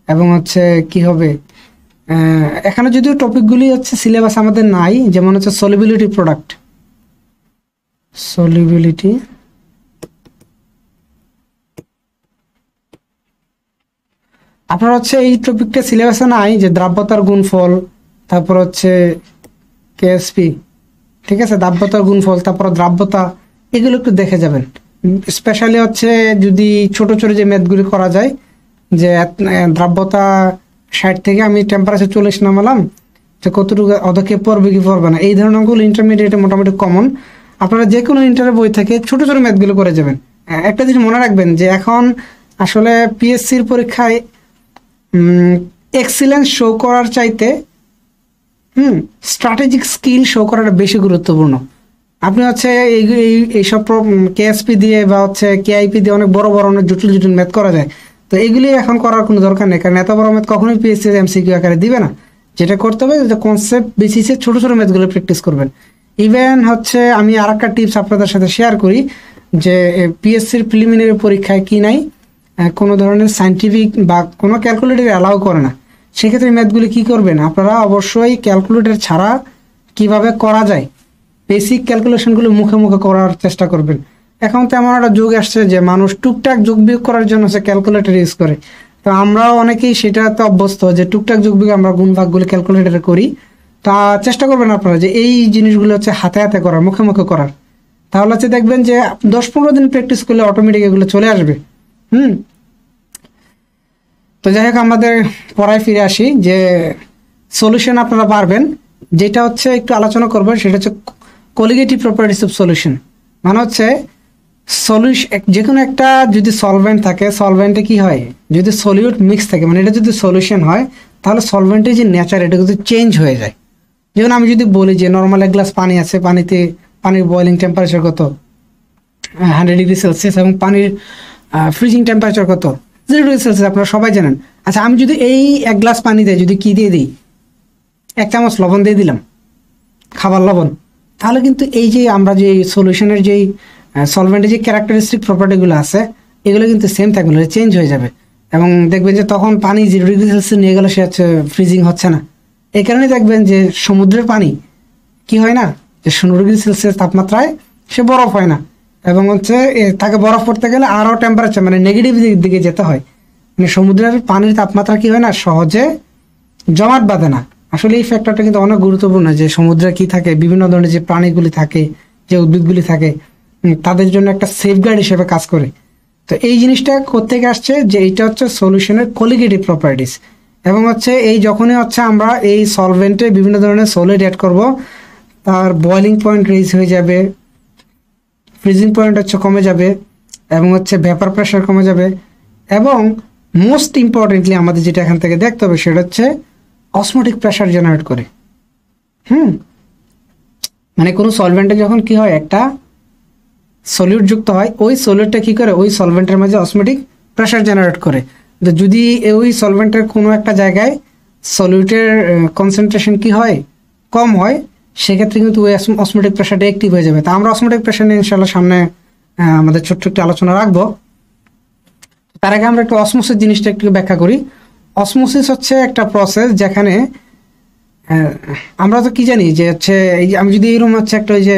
এবং হচ্ছে কি হবে। এখানে যদিও টপিকগুলি হচ্ছে সিলেবাস আমাদের নাই, যেমন হচ্ছে সলিবিলিটি প্রোডাক্ট, সলিবিলিটি, আপনার হচ্ছে এই টপিকটা সিলেবাসে নাই, যে দ্রাব্যতার গুণফল, তারপর হচ্ছে কেএসপি, ঠিক আছে, দ্রাব্যতার গুণফল, তারপর দ্রাব্যতা, এগুলো একটু দেখে যাবেন। স্পেশালি হচ্ছে যদি ছোট ছোট যে ম্যাথগুলি করা যায়, যে দ্রাব্যতা 60 থেকে আমি টেম্পারেচার 40 নামালাম, যে কতটুকু অধক্ষেপ পড়বে কি পড়বে না, এই ধরনেরগুলো ইন্টারমিডিয়েটে মোটামুটি কমন। আপনারা যে কোনো ইন্টারের বই থেকে ছোট ছোট ম্যাথগুলো করে যাবেন। একটা জিনিস মনে রাখবেন যে এখন আসলে পিএসসির পরীক্ষায় এক্সিলেন্স শো করার চাইতে স্ট্র্যাটেজিক স্কিল শো করাটা বেশি গুরুত্বপূর্ণ। আপনি হচ্ছে এইসব কেএসপি দিয়ে বা হচ্ছে কেআইপি দিয়ে অনেক বড় বড় অনেক জটিল জটিল ম্যাথ করা যায়, তো এগুলি এখন করার কোনো দরকার নেই, কারণ এত বড় ম্যাথ কখনোই পিএসসি এমসিকিউ আকারে দিবে না। যেটা করতে হবে, যে কনসেপ্ট বেসিসে ছোট ছোট ম্যাথগুলো প্র্যাকটিস করবেন। ইভেন হচ্ছে আমি আর একটা টিপস আপনাদের সাথে শেয়ার করি, যে পিএসসির প্রিলিমিনারি পরীক্ষায় কি নাই, কোনো ধরনের সায়েন্টিফিক বা কোনো ক্যালকুলেটর অ্যালাউ করে না। সেক্ষেত্রে ম্যাথগুলি কি করবেন, আপনারা অবশ্যই ক্যালকুলেটর ছাড়া কিভাবে করা যায় বেসিক ক্যালকুলেশনগুলো মুখে মুখে করার চেষ্টা করবেন। এখন তো এমন একটা যুগ আসছে যে মানুষ টুকটাক যোগ বিয়োগ করার জন্য সে ক্যালকুলেটর ইউজ করে। তো আমরাও অনেকেই সেটাতে অভ্যস্ত, যে টুকটাক যোগ বিয়োগ আমরা গুণ ভাগগুলি ক্যালকুলেটরে করি। তা চেষ্টা করবেন আপনারা যে এই জিনিসগুলো হচ্ছে হাতে হাতে করার, মুখে মুখে করার। তাহলে হচ্ছে দেখবেন যে 10-15 দিন প্র্যাকটিস করলে অটোমেটিক এগুলো চলে আসবে। তো যাই হোক, আমাদের পড়ায় ফিরে আসি, যে সলিউশন আপনারা পারবেন। যেটা হচ্ছে একটু আলোচনা করবো, সেটা হচ্ছে কোলিগেটিভ প্রপার্টিস অফ সলিউশন। মানে হচ্ছে যে কোনো একটা যদি সলভেন্ট থাকে, সলভেন্টে কি হয়, যদি সলিউট মিক্স থাকে, মানে এটা যদি সলিউশন হয়, তাহলে সলভেন্টের যে নেচার, এটা কিন্তু চেঞ্জ হয়ে যায়। যেমন আমি যদি বলি যে নর্মাল 1 গ্লাস পানি আছে, পানির বয়লিং টেম্পারেচার কত, 100°C, এবং পানির ফ্রিজিং টেম্পারেচার কত, 0°C, আপনারা সবাই জানেন। আচ্ছা, আমি যদি এই 1 গ্লাস পানিতে যদি কি দিয়ে দিই, 1 চামচ লবণ দিয়ে দিলাম, খাবার লবণ, তাহলে কিন্তু এই যে আমরা যে সলিউশনের যেই সলভেন্টের যে ক্যারেক্টারিস্টিক প্রপার্টিগুলো আছে, এগুলো কিন্তু সেম থাকবে, চেঞ্জ হয়ে যাবে। এবং দেখবেন যে তখন পানি 0°C নিয়ে গেলে সে হচ্ছে ফ্রিজিং হচ্ছে না। এই কারণে দেখবেন যে সমুদ্রের পানি কি হয় না, যে 0°C তাপমাত্রায় সে বরফ হয় না, এবং হচ্ছে তাকে বরফ পড়তে গেলে আরও টেম্পারেচার মানে নেগেটিভ দিকে যেতে হয়। মানে সমুদ্রের পানির তাপমাত্রা কি হয় না, সহজে জমাট বাঁধে না। আসলে এই ফ্যাক্টরটা কিন্তু অনেক গুরুত্বপূর্ণ, যে সমুদ্রে কি থাকে, বিভিন্ন ধরনের যে প্রাণীগুলি থাকে, যে উদ্ভিদগুলি থাকে, তাদের জন্য একটা সেফগার্ড হিসেবে কাজ করে। তো এই জিনিসটা কোত্থেকে আসছে, যে এইটা হচ্ছে সলিউশনের কোলিগেটিভ প্রপার্টিস। এবং হচ্ছে এই যখনই হচ্ছে আমরা এই সলভেন্টে বিভিন্ন ধরনের সলিড অ্যাড করব, তার বয়লিং পয়েন্ট রেজ হয়ে যাবে, ফ্রিজিং পয়েন্ট হচ্ছে কমে যাবে, এবং হচ্ছে ভেপার প্রেশার কমে যাবে। এবং মোস্ট ইম্পর্টেন্টলি আমাদের যেটা এখান থেকে দেখতে হবে, সেটা হচ্ছে অসমোটিক প্রেশার জেনারেট করে। মানে কোনো সলভেন্টে যখন কি হয়, একটা সলিউট যুক্ত হয়, ওই সলিউটটা কি করে, ওই সলভেন্টের মাঝে অসমোটিক প্রেশার জেনারেট করে। তো যদি ওই সলভেন্টের কোনো একটা জায়গায় সলিউটের কনসেন্ট্রেশন কি হয়, কম হয়, সেক্ষেত্রে কিন্তু ওই অসমোটিক প্রেশারটা অ্যাক্টিভ হয়ে যাবে। তা আমরা অসমোটিক প্রেশার নিয়ে ইনশাল্লাহ সামনে আমাদের ছোট্ট একটি আলোচনা রাখবো। তার আগে আমরা একটু অসমোসিস জিনিসটা একটু ব্যাখ্যা করি। অসমোসিস হচ্ছে একটা প্রসেস যেখানে আমরা তো কি জানি যে হচ্ছে এই যে আমি যদি এই রুম হচ্ছে একটা ওই যে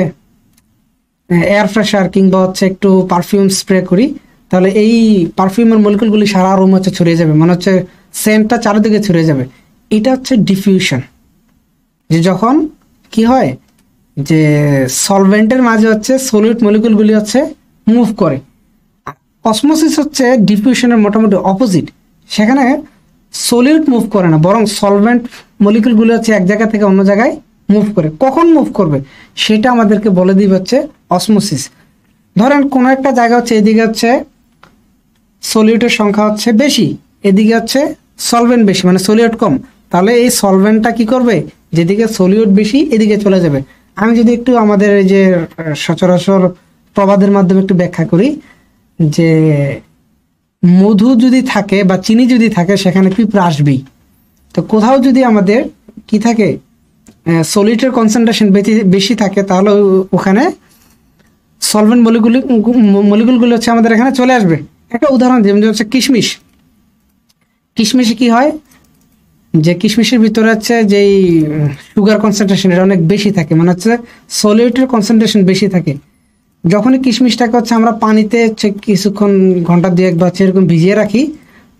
এয়ার ফ্রেশার কিংবা হচ্ছে একটু পারফিউম স্প্রে করি, তাহলে এই পারফিউমের মলিকুলগুলি সারা রুম হচ্ছে ছড়িয়ে যাবে, মানে হচ্ছে সেন্টটা চারিদিকে ছড়িয়ে যাবে। এটা হচ্ছে ডিফিউশন। যে যখন কি হয় যে সলভেন্টের মাঝে হচ্ছে সলিড মলিকুলগুলি হচ্ছে মুভ করে। অসমোসিস হচ্ছে ডিফিউশনের মোটামুটি অপোজিট। সেখানে সলিড মুভ করে না, বরং সলভেন্ট মলিকুলগুলো হচ্ছে এক জায়গা থেকে অন্য জায়গায় মুভ করে। কখন মুভ করবে সেটা আমাদেরকে বলে দিবে হচ্ছে অসমোসিস। ধরেন কোনো একটা জায়গা হচ্ছে এদিকে হচ্ছে সলিউটের সংখ্যা হচ্ছে বেশি, এদিকে হচ্ছে সলভেন্ট বেশি, মানে সলিউট কম, তাহলে এই সলভেন্টটা কি করবে, যেদিকে সলিউট বেশি এদিকে চলে যাবে। আমি যদি একটু আমাদের এই যে সচরাচর প্রবাদের মাধ্যমে একটু ব্যাখ্যা করি, যে মধু যদি থাকে বা চিনি যদি থাকে সেখানে পিঁপড়া আসবেই। তো কোথাও যদি আমাদের কি থাকে সলিডের কনসেন্ট্রেশন বেশি থাকে, তাহলে ওখানে সলভেন্ট মলিকুলগুলো হচ্ছে আমাদের এখানে চলে আসবে। একটা উদাহরণ যেমন হচ্ছে কিশমিশ। কিশমিশে কি হয় যে কিশমিশের ভিতরে হচ্ছে যেই সুগার কনসেন্ট্রেশন এটা অনেক বেশি থাকে, মানে হচ্ছে সলিউটের কনসেন্ট্রেশন বেশি থাকে। যখনই কিশমিশটাকে হচ্ছে আমরা পানিতে হচ্ছে কিছুক্ষণ ঘন্টা দুয়েক বা এরকম ভিজিয়ে রাখি,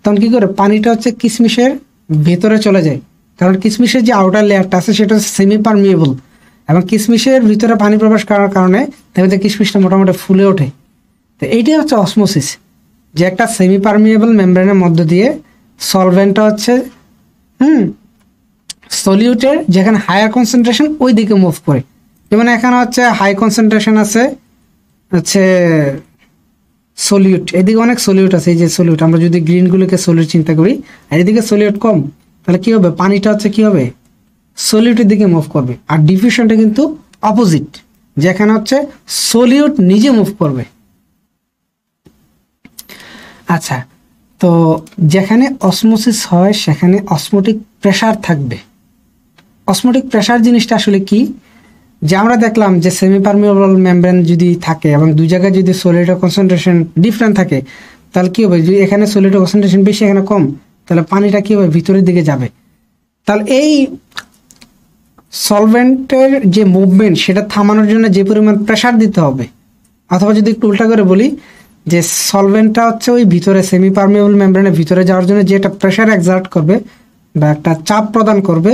তখন কি করে পানিটা হচ্ছে কিশমিশের ভেতরে চলে যায়। কারণ কিশমিশের যে আউটার লেয়ারটা আছে সেটা সেমি পারমিয়েবল, এবং কিশমিশের ভিতরে পানি প্রবেশ করার কারণে দেখবে কিশমিশটা মোটামুটি ফুলে ওঠে। তো এইটাই হচ্ছে অসমোসিস, যে একটা সেমি পারমিয়েবল মেমব্রেনের মধ্য দিয়ে সলভেন্টটা হচ্ছে সলিউটের যেখানে হায়ার কনসেন্ট্রেশন ওই দিকে মুভ করে। যেমন এখানে হচ্ছে হাই কনসেন্ট্রেশন আছে হচ্ছে সলিউট, এদিকে অনেক সলিউট আছে, এই যে সলিউট, আমরা যদি গ্রিনগুলোকে সলিউট চিন্তা করি আর এদিকে সলিউট কম, তাহলে কি হবে, পানিটা হচ্ছে কি হবে, সলিউটের দিকে মুভ করবে। আর ডিফিউশনটা কিন্তু অপোজিট, যেখানে হচ্ছে সলিউট নিজে মুভ করবে। আচ্ছা, তো যেখানে অসমোসিস হয় সেখানে অসমোটিক প্রেসার থাকবে। অসমোটিক প্রেসার জিনিসটা আসলে কি, যে আমরা দেখলাম যে সেমি পারমিয়েবল মেমব্রেন যদি থাকে এবং দুই জায়গায় যদি সলিডের কনসেন্ট্রেশন ডিফারেন্ট থাকে, তাহলে কি হবে, যদি এখানে সলিডের কনসেন্ট্রেশন বেশি এখানে কম, তাহলে পানিটা কি হবে, ভিতরের দিকে যাবে। তাহলে এই সলভেন্টের যে মুভমেন্ট সেটা থামানোর জন্য যে পরিমাণ প্রেসার দিতে হবে, অথবা যদি একটু উল্টা করে বলি যে সলভেন্টটা হচ্ছে ওই ভিতরে সেমি পারমিয়েবল মেমব্রেনের ভিতরে যাওয়ার জন্য যে একটা প্রেসার এক্সার্ট করবে বা একটা চাপ প্রদান করবে,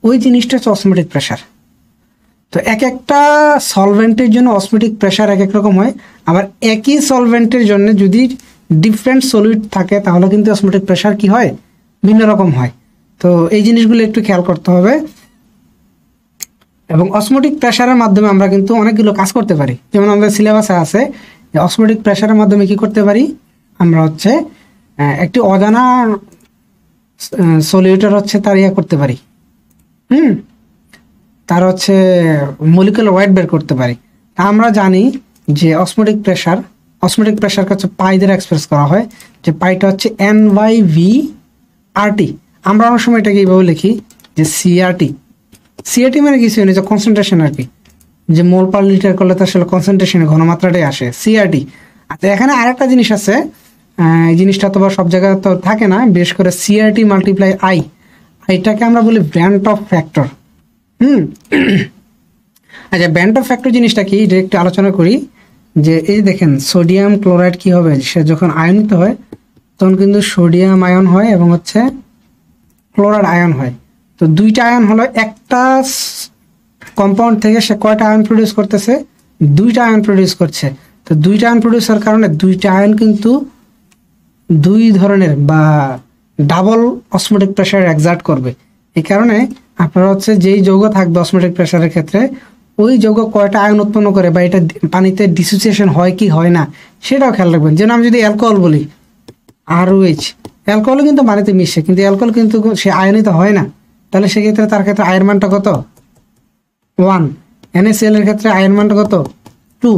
ওই জিনিসটা হচ্ছে অসমোটিক প্রেসার। তো এক একটা সলভেন্টের জন্য অসমোটিক প্রেসার এক এক রকম হয়, আবার একই সলভেন্টের জন্য যদি ডিফারেন্ট সলিউট থাকে তাহলে কিন্তু অসমোটিক প্রেসার কি হয়, ভিন্ন রকম হয়। তো এই জিনিসগুলো একটু খেয়াল করতে হবে। এবং অসমোটিক প্রেসারের মাধ্যমে আমরা কিন্তু অনেকগুলো কাজ করতে পারি। যেমন আমাদের সিলেবাসে আছে যে অসমোটিক প্রেসারের মাধ্যমে কি করতে পারি, আমরা হচ্ছে একটি অজানা সলিউটার হচ্ছে তার ইয়ে করতে পারি, তার হচ্ছে মলিকুলার ওয়েট বের করতে পারি। আমরা জানি যে অসমোটিক প্রেসার হচ্ছে পাই দ্বারা এক্সপ্রেস করা হয়, যে পাইটা হচ্ছে N/V/RT। আমরা অনেক সময় এটাকে এইভাবে লিখি যে সিআরটি মানে কিছু নেই, যে কনসেন্ট্রেশন আর কি, যে মোল পার লিটার করলে তো আসলে কনসেন্ট্রেশনের ঘনমাত্রাটাই আসে, সিআরটি। আচ্ছা, এখানে আরেকটা জিনিস আছে, এই জিনিসটা তো সব জায়গায় তো থাকে না, বিশেষ করে সিআরটি মাল্টিপ্লাই আই, এটাকে আমরা বলি ব্যান্ড অফ ফ্যাক্টর। আচ্ছা, ব্যান্ড অফ ফ্যাক্টর জিনিসটা কি, এটা একটু আলোচনা করি। যে এই দেখেন সোডিয়াম ক্লোরাইড কি হবে, সে যখন আয়নিত হয় তখন কিন্তু সোডিয়াম আয়ন হয় এবং হচ্ছে ক্লোরাইড আয়ন হয়। তো দুইটা আয়ন হলো, একটা কম্পাউন্ড থেকে সে কয়টা আয়ন প্রডিউস করতেছে, দুইটা আয়ন প্রডিউস করছে। তো দুইটা আয়ন প্রডিউসের কারণে দুইটা আয়ন কিন্তু দুই ধরনের বা ডাবল অসমোটিক প্রেসার এক্সার্ট করবে। এই কারণে আপনারা হচ্ছে যেই যৌগ থাকবে অসমোটিক প্রেসারের ক্ষেত্রে, ওই যৌগ কয়টা আয়ন উৎপন্ন করে বা এটা পানিতে ডিসোসিয়েশন হয় কি হয় না সেটাও খেয়াল রাখবেন। যেন আমি যদি অ্যালকোহল বলি ROH, অ্যালকোহল কিন্তু পানিতে মিশে, কিন্তু অ্যালকোহল কিন্তু সে আয়নিত হয় না, তাহলে সেক্ষেত্রে তার ক্ষেত্রে আয়ন মানটা কত, 1। NaCl এর ক্ষেত্রে আয়ন মানটা কত, 2।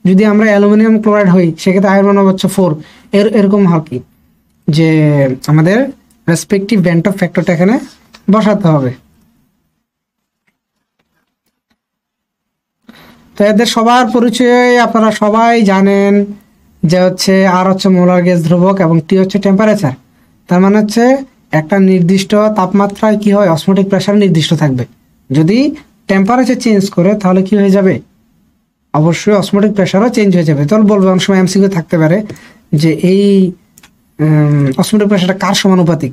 যদি আমরা অ্যালুমিনিয়াম ক্লোরাইড হই সেক্ষেত্রে আয়ন মান হচ্ছে 4। এরকম হয় কি, যে আমাদের রেসপেক্টিভ ব্যান্ড অফ ফ্যাক্টরটা এখানে বসাতে হবে। তো এদের সবার পরিচয় আপনারা সবাই জানেন যে হচ্ছে আর হচ্ছে মোলার গ্যাস ধ্রুবক এবং টি হচ্ছে টেম্পারেচার। তার মানে হচ্ছে একটা নির্দিষ্ট তাপমাত্রায় কি হয়, অসমোটিক প্রেসার নির্দিষ্ট থাকবে। যদি টেম্পারেচার চেঞ্জ করে তাহলে কি হয়ে যাবে, অবশ্যই অসমোটিক প্রেসারও চেঞ্জ হয়ে যাবে। তাহলে বলবো অনেক সময় এমসিকিউ থাকতে পারে যে এই অসমোটিক প্রেসারটা কার সমানুপাতিক,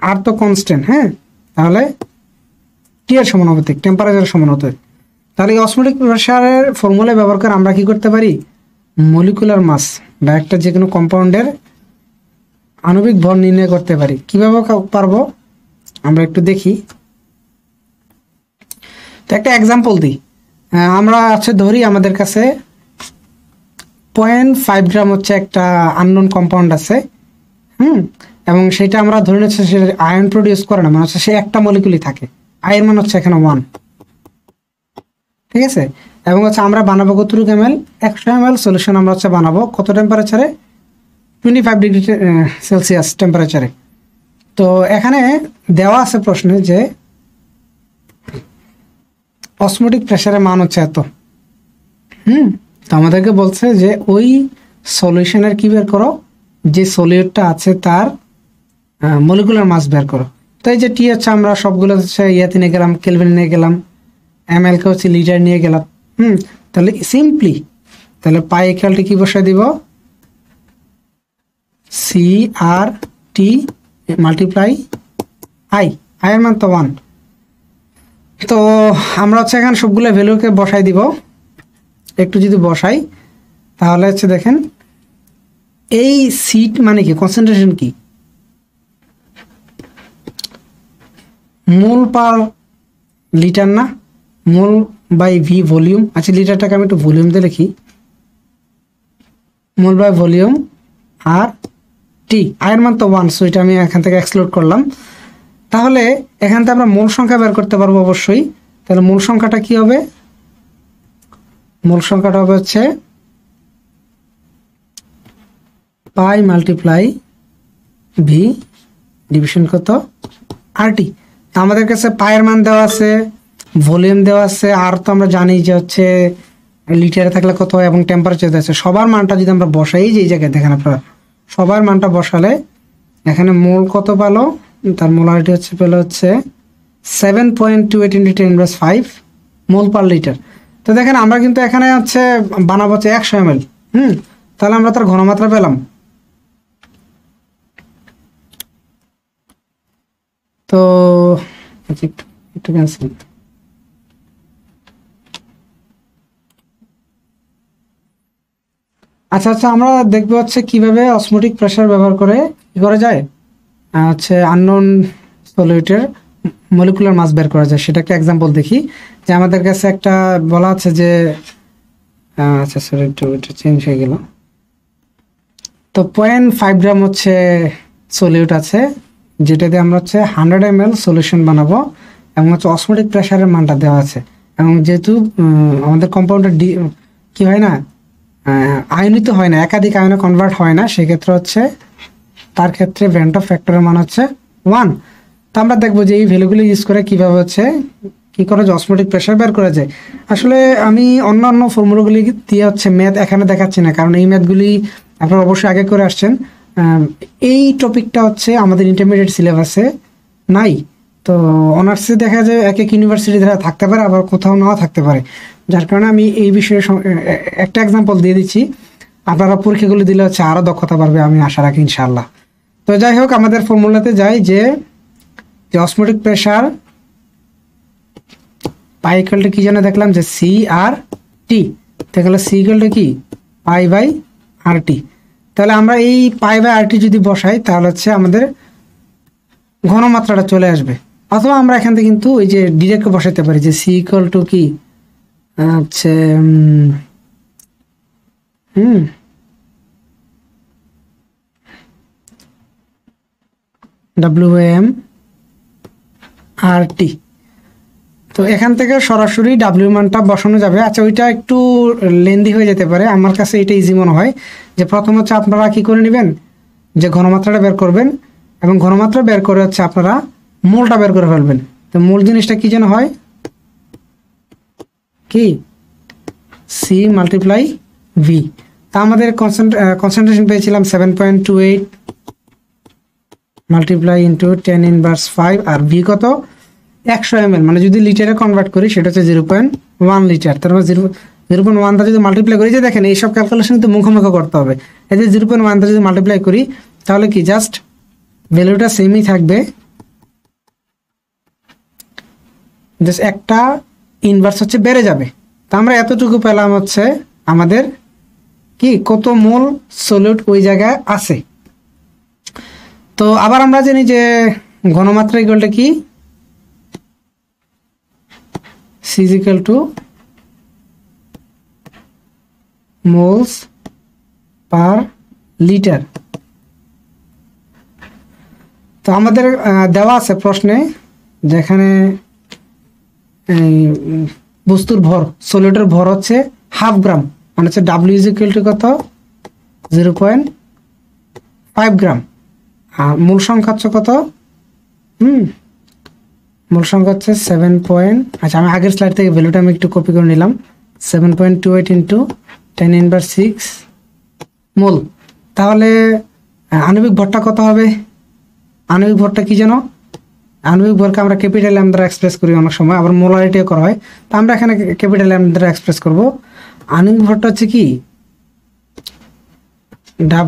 আর তো কনস্ট্যান্ট, হ্যাঁ, তাহলে টি এর সমানুপাতিক, টেম্পারেচারের সমানুপাতিক। তাহলে এই অসমোটিক প্রেসারের ফর্মুলা ব্যবহার করে আমরা কি করতে পারি, মলিকুলার মাস বা একটা যে কোনো কম্পাউন্ডের আণবিক ভর নির্ণয় করতে পারি। কিভাবে পারবো আমরা একটু দেখি। তো একটা এক্সাম্পল দিই, আমরা আছে ধরি আমাদের কাছে 0.5 গ্রাম হচ্ছে একটা আননোন কম্পাউন্ড আছে, এবং সেটা আমরা ধরে নিচ্ছি সে আয়ন প্রডিউস করে না, মানে হচ্ছে সে একটা মলিকুলই থাকে, আয়ের মান হচ্ছে এখানে 1, ঠিক আছে। এবং হচ্ছে আমরা বানাবো কতটুকু ml, 100 ml সলিউশন আমরা হচ্ছে বানাবো কত টেম্পারেচারে, 25 ডিগ্রি সেলসিয়াস টেম্পারেচারে। তো এখানে দেওয়া আছে প্রশ্নে যে অসমোটিক প্রেসারের মান হচ্ছে এত, তো আমাদেরকে বলছে যে ওই সলিউশনের কি বের করো, যে সলিউটটা আছে তার মলিকুলার মাস বের করো। তো এই যে টি হচ্ছে আমরা সবগুলো হচ্ছে ইয়াতে নিয়ে গেলাম, কেলভিন নিয়ে গেলাম, ml কে হচ্ছে লিটার নিয়ে গেলাম, তাহলে সিম্পলি তাহলে পাই ইকুয়ালটি কি বসাই দিব, C R T multiply I, আয়ের মান তো 1। তো আমরা হচ্ছে এখানে সবগুলো ভ্যালুকে বসাই দিব, একটু যদি বসাই তাহলে হচ্ছে দেখেন এই সিট মানে কি, কনসেন্ট্রেশন কি, মোল পার লিটার না, মোল বাই ভি ভলিউম। আচ্ছা লিটারটাকে আমি একটু ভলিউম দিয়ে লিখি, মোল বাই ভলিউম আর টি, আয়ের মান তো 1, সো এটা আমি এখান থেকে এক্সক্লুড করলাম। তাহলে এখান থেকে আমরা মূল সংখ্যা বের করতে পারবো অবশ্যই। তাহলে মূল সংখ্যাটা কি হবে, মূল সংখ্যাটা হবে হচ্ছে পাই মাল্টিপ্লাই ভি ডিভিশন কত আর টি। আমাদের কাছে পায়ের মান দেওয়া আছে, ভলিউম দেওয়া আছে, আর তো আমরা জানি যে হচ্ছে লিটারে থাকলে কত হয় এবং টেম্পারেচার দেওয়া আছে। সবার মানটা যদি আমরা বসাই, যে এই জায়গায় দেখেন আপনারা সবার মানটা বসালে এখানে মোল কত পেলো, তার মোলারিটি হচ্ছে পেলো হচ্ছে 7.28 × 10⁵ মোল পার লিটার। তো দেখেন আমরা কিন্তু এখানে হচ্ছে বানাবো হচ্ছে 100 ml, তাহলে আমরা তার ঘনমাত্রা পেলাম। তো একটু ক্যান্সেল, আচ্ছা আচ্ছা আমরা দেখবো হচ্ছে কিভাবে অসমোটিক প্রেসার ব্যবহার করে কি করা যায়, হচ্ছে আননোন সলিউটের মলিকুলার মাস বের করা যায়। সেটাকে এক্সাম্পল দেখি। যে আমাদের কাছে একটা বলা আছে যে আচ্ছা সরি একটু এটা চেঞ্জ হয়ে গেল। তো 0.5 গ্রাম হচ্ছে সলিউট আছে, যেটাতে আমরা হচ্ছে 100 ml সলিউশন বানাবো, এবং হচ্ছে অসমোটিক প্রেসারের মানটা দেওয়া আছে। এবং যেহেতু আমাদের কম্পাউন্ডের কি হয় না, আয়নিত হয় না, একাধিক আয়নে কনভার্ট হয় না, সেক্ষেত্রে হচ্ছে তার ক্ষেত্রে ভ্যান্টো ফ্যাক্টরের মান হচ্ছে 1। তো আমরা দেখবো যে এই ভ্যালুগুলো ইউজ করে কিভাবে হচ্ছে কি করা যায়, অসমোটিক প্রেসার বের করা যায়। আসলে আমি অন্যান্য ফর্মুলাগুলি দিয়ে হচ্ছে ম্যাথ এখানে দেখাচ্ছি না, কারণ এই ম্যাথগুলি আপনারা অবশ্যই আগে করে আসছেন। এই টপিকটা হচ্ছে আমাদের ইন্টারমিডিয়েট সিলেবাসে নাই। তো অনার্সে দেখা যায় এক এক ইউনিভার্সিটি দ্বারা থাকতে পারে, আবার কোথাও নাও থাকতে পারে, যার কারণে আমি এই বিষয়ে একটা এক্সাম্পল দিয়ে দিচ্ছি। আপনারা পরীক্ষাগুলি দিলে হচ্ছে আরও দক্ষতা পারবে, আমি আশা রাখি ইনশাআল্লাহ। তো যাই হোক আমাদের ফর্মুলাতে যাই, যে অসমোটিক প্রেসার পাই ইকুয়ালটা কি যেন দেখলাম, যে সি আর টি, তাহলে সি ইকুয়ালটা কি পাই বাই আর টি। তাহলে আমরা এই পাই বাই আর টি যদি বসাই তাহলে হচ্ছে আমাদের ঘনমাত্রাটা চলে আসবে। অথবা আমরা এখান থেকে কিন্তু ওই যে ডিরেক্ট বসাতে পারি যে সি ইকুয়াল টু কি হচ্ছে WM আর টি। তো এখান থেকে সরাসরি ডাব্লিউ মানটা বসানো যাবে। আচ্ছা ওইটা একটু লেন্দি হয়ে যেতে পারে, আমার কাছে এটা ইজি মনে হয়। যে প্রথম হচ্ছে আপনারা কি করে নেবেন, যে ঘনমাত্রাটা বের করবেন, এবং ঘনমাত্রা বের করে হচ্ছে আপনারা মোলটা বের করে ফেলবেন। তো মূল জিনিসটা কি যেন হয়, কি সি মাল্টিপ্লাই ভি। তা আমাদের কনসেন্ট্রেশন পেয়েছিলাম 7.28 মাল্টিপ্লাই ইন্টু 10⁻5, আর ভি কত 100 ml, মানে যদি লিটারে কনভার্ট করি সেটা হচ্ছে 0.1 লিটার। তার মানে 0.1 দ্বারা যদি মাল্টিপ্লাই করি, যে দেখেন এইসব ক্যালকুলেশন কিন্তু মুখোমুখি করতে হবে। এই যে 0.1 দ্বারা যদি মাল্টিপ্লাই করি তাহলে কি জাস্ট ভ্যালুটা সেমই থাকবে, জাস্ট একটা ইনভার্স হচ্ছে বেড়ে যাবে। তো আমরা এতটুকু পেলাম হচ্ছে আমাদের কি কত মোল সলিউট ওই জায়গায় আছে। তো আবার আমরা জানি যে ঘনমাত্রা ইকুয়ালটা কি, C is equal to moles per litre. তো আমাদের দেওয়া আছে প্রশ্নে, যেখানে বস্তুর ভর, সলিউটের ভর হচ্ছে 1/2 গ্রাম, মানে হচ্ছে ডাব্লিউ ইজ ইকুয়াল টু কত 0.5 গ্রাম। আর মূল সংখ্যা হচ্ছে কত, মূল সংখ্যা হচ্ছে 7 পয়েন্ট, আচ্ছা আমি আগের স্লাইড থেকে ভ্যালুটা আমি একটু কপি করে নিলাম, 7.28 ইন্টু 10⁻6 মোল। তাহলে আণবিক ভরটা কত হবে, আণবিক ভরটা কি যেন, আণবিক ভরকে আমরা ক্যাপিটাল এম দ্বারা এক্সপ্রেস করি অনেক সময়, আবার মোলারিটিও করা হয়। তো আমরা এখানে ক্যাপিটাল এম দ্বারা এক্সপ্রেস করব। আণবিক ভরটা হচ্ছে কি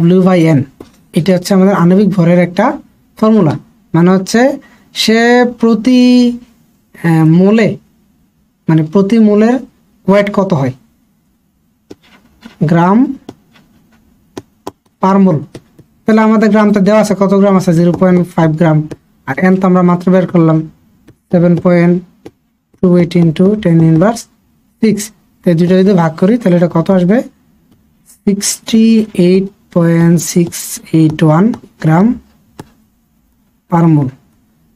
W/N, এটা হচ্ছে আমাদের আণবিক ভরের একটা ফর্মুলা, মানে হচ্ছে সে প্রতি মোলে, মানে প্রতি মোলের ওয়েট কত হয়, গ্রাম পার মোল। তাহলে আমাদের গ্রামটা দেওয়া আছে, কত গ্রাম আছে 0.5 গ্রাম, আর এন তো আমরা মাত্র বের করলাম 7.28 ইন্টু 10⁻6। তো দুটো যদি ভাগ করি তাহলে এটা কত আসবে 68.681 গ্রাম পার মোল।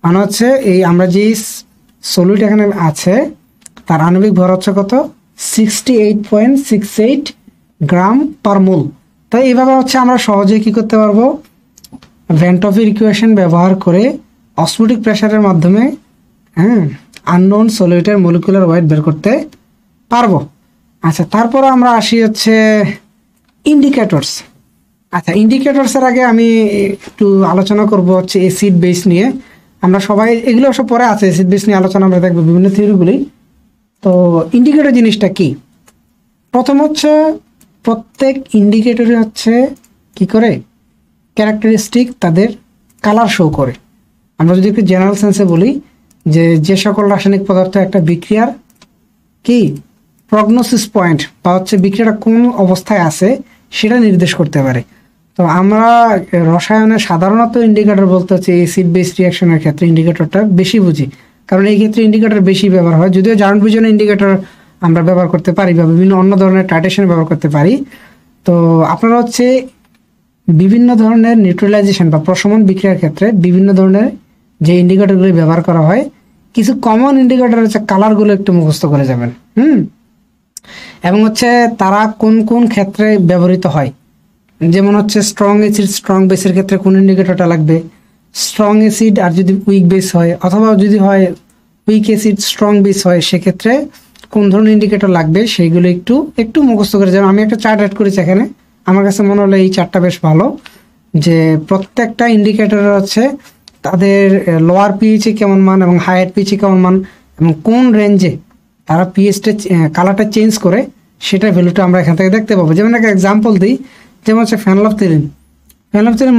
মানে হচ্ছে এই আমরা যে সলিউট এখানে আছে তার আণবিক ভর হচ্ছে কত 68.68 গ্রাম পার মোল। তো এইভাবে হচ্ছে আমরা সহজে কি করতে পারবো, ভ্যান টফের ইকুয়েশন ব্যবহার করে অসমোটিক প্রেসারের মাধ্যমে আননোন সলিউটের মলিকুলার ওয়েট বের করতে পারবো। আচ্ছা, তারপর আমরা আসি হচ্ছে ইন্ডিকেটরস। আচ্ছা, ইন্ডিকেটরসের আগে আমি একটু আলোচনা করব হচ্ছে অ্যাসিড বেস নিয়ে। আমরা সবাই এগুলো সব পরে আছে, অ্যাসিড বেস নিয়ে আলোচনা আমরা দেখবো বিভিন্ন থিওরিগুলি। তো ইন্ডিকেটর জিনিসটা কি, প্রথম হচ্ছে প্রত্যেক ইন্ডিকেটরে হচ্ছে কি করে ক্যারেক্টারিস্টিক তাদের কালার শো করে। আমরা যদি একটু জেনারেল সেন্সে বলি যে সকল রাসায়নিক পদার্থ একটা বিক্রিয়ার কি প্রগনোসিস পয়েন্ট বা হচ্ছে বিক্রিয়াটা কোন অবস্থায় আছে সেটা নির্দেশ করতে পারে। তো আমরা রসায়নে সাধারণত ইন্ডিকেটর বলতে হচ্ছে অ্যাসিড বেস রিয়াকশনের ক্ষেত্রে ইন্ডিকেটরটা বেশি বুঝি, কারণ এই ক্ষেত্রে ইন্ডিকেটর বেশি ব্যবহার হয়। যদিও জারণ বিজনে ইন্ডিকেটর আমরা ব্যবহার করতে পারি বা বিভিন্ন অন্য ধরনের টাইটেশন ব্যবহার করতে পারি। তো আপনারা হচ্ছে বিভিন্ন ধরনের নিউট্রালাইজেশন বা প্রশমন বিক্রিয়ার ক্ষেত্রে বিভিন্ন ধরনের যে ইন্ডিকেটরগুলি ব্যবহার করা হয়, কিছু কমন ইন্ডিকেটর হচ্ছে কালারগুলো একটু মুখস্থ করে যাবেন। এবং হচ্ছে তারা কোন কোন ক্ষেত্রে ব্যবহৃত হয়, যেমন হচ্ছে স্ট্রং অ্যাসিড স্ট্রং বেসের ক্ষেত্রে কোন ইন্ডিকেটরটা লাগবে, স্ট্রং অ্যাসিড আর যদি উইক বেস হয়, অথবা যদি হয় উইক অ্যাসিড স্ট্রং বেস হয়, সেক্ষেত্রে কোন ধরনের ইন্ডিকেটর লাগবে সেইগুলো একটু একটু মুখস্থ করে যাবেন। আমি একটা চার্ট অ্যাড করেছি এখানে, আমার কাছে মনে হলো এই চার্টটা বেশ ভালো, যে প্রত্যেকটা ইন্ডিকেটর হচ্ছে তাদের লোয়ার পিএইচে কেমন মান এবং হায়ার পিএইচে কেমন মান এবং কোন রেঞ্জে তারা পিএইচটা কালারটা চেঞ্জ করে, সেটার ভ্যালুটা আমরা এখান থেকে দেখতে পাবো। যেমন একটা এক্সাম্পল দিই, যেমন হচ্ছে ফেনলফথেলিন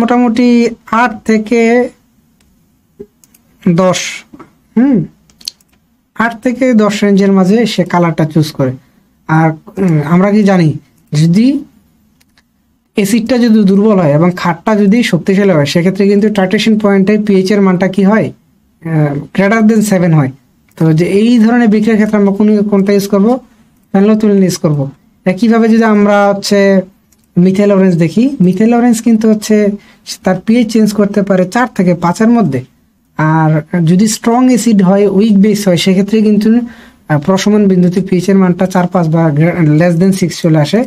মোটামুটি 8 থেকে 10 8 থেকে 10 রেঞ্জের মাঝে সে কালারটা চুজ করে। আর আমরা কি জানি, যদি অ্যাসিডটা যদি দুর্বল হয় এবং ক্ষারটা যদি শক্তিশালী হয়, সেক্ষেত্রে কিন্তু টাইট্রেশন পয়েন্টে পিএইচ এর মানটা কি হয় গ্রেটার দেন 7 হয়। তো যে এই ধরনের বিক্রিয়ার ক্ষেত্রে আমরা কোনটা ইউজ করবো, ফেনলফথেলিন ইউজ করবো। একইভাবে যদি আমরা হচ্ছে মিথাইল অরেঞ্জ দেখি, মিথাইল অরেঞ্জ কিন্তু হচ্ছে তার পিএইচ চেঞ্জ করতে পারে 4 থেকে 5-এর মধ্যে। আর যদি স্ট্রং অ্যাসিড হয় উইক বেস হয়, সেক্ষেত্রে কিন্তু প্রশমন বিন্দুতে পিএইচ এর মানটা 4-5 বা লেস দেন 6 চলে আসে।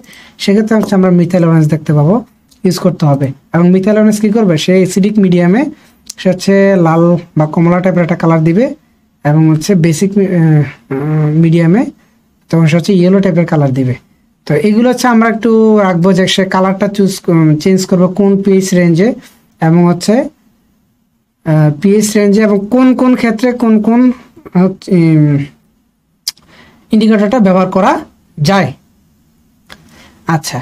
সেক্ষেত্রে হচ্ছে আমরা মিথাইল অরেঞ্জ দেখতে পাবো, ইউজ করতে হবে। এবং মিথাইল অরেঞ্জ কী করবে, সে অ্যাসিডিক মিডিয়ামে সে হচ্ছে লাল বা কমলা টাইপের একটা কালার দিবে, এবং হচ্ছে বেসিক মিডিয়ামে তখন সে হচ্ছে ইয়েলো টাইপের কালার দিবে। তো এগুলো হচ্ছে আমরা একটু রাখবো যে সে কালারটা চেঞ্জ করবো কোন পিএইচ রেঞ্জে, এবং হচ্ছে পিএইচ রেঞ্জে এবং কোন কোন ক্ষেত্রে কোন কোন ইন্ডিকেটরটা ব্যবহার করা যায়। আচ্ছা,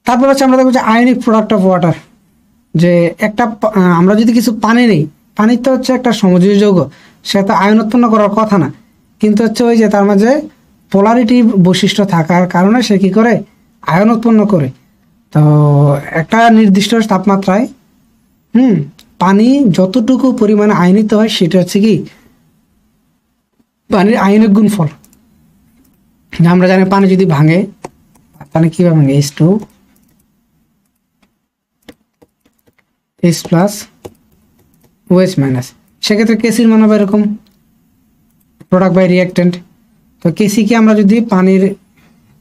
তারপর হচ্ছে আমরা দেখবো যে আয়নিক প্রোডাক্ট অফ ওয়াটার, যে একটা আমরা যদি কিছু পানি নেই, পানি তো হচ্ছে একটা সমযোজী যৌগ, সে তো আয়ন উৎপন্ন করার কথা না, কিন্তু হচ্ছে ওই যে তার মাঝে পোলারিটি বৈশিষ্ট্য থাকার কারণে সে কি করে, আয়ন উৎপন্ন করে। তো একটা নির্দিষ্ট তাপমাত্রায় পানি যতটুকু পরিমাণে আয়নিত হয় সেটা হচ্ছে কি পানির আয়নিক গুণফল। আমরা জানি পানি যদি ভাঙে, পানি কিভাবে ভাঙে, H2 H plus OH minus, সেক্ষেত্রে কেসির মান হবে এরকম, প্রোডাক্ট বাই রিয়াক্টেন্ট। তো কেসিকে আমরা যদি পানির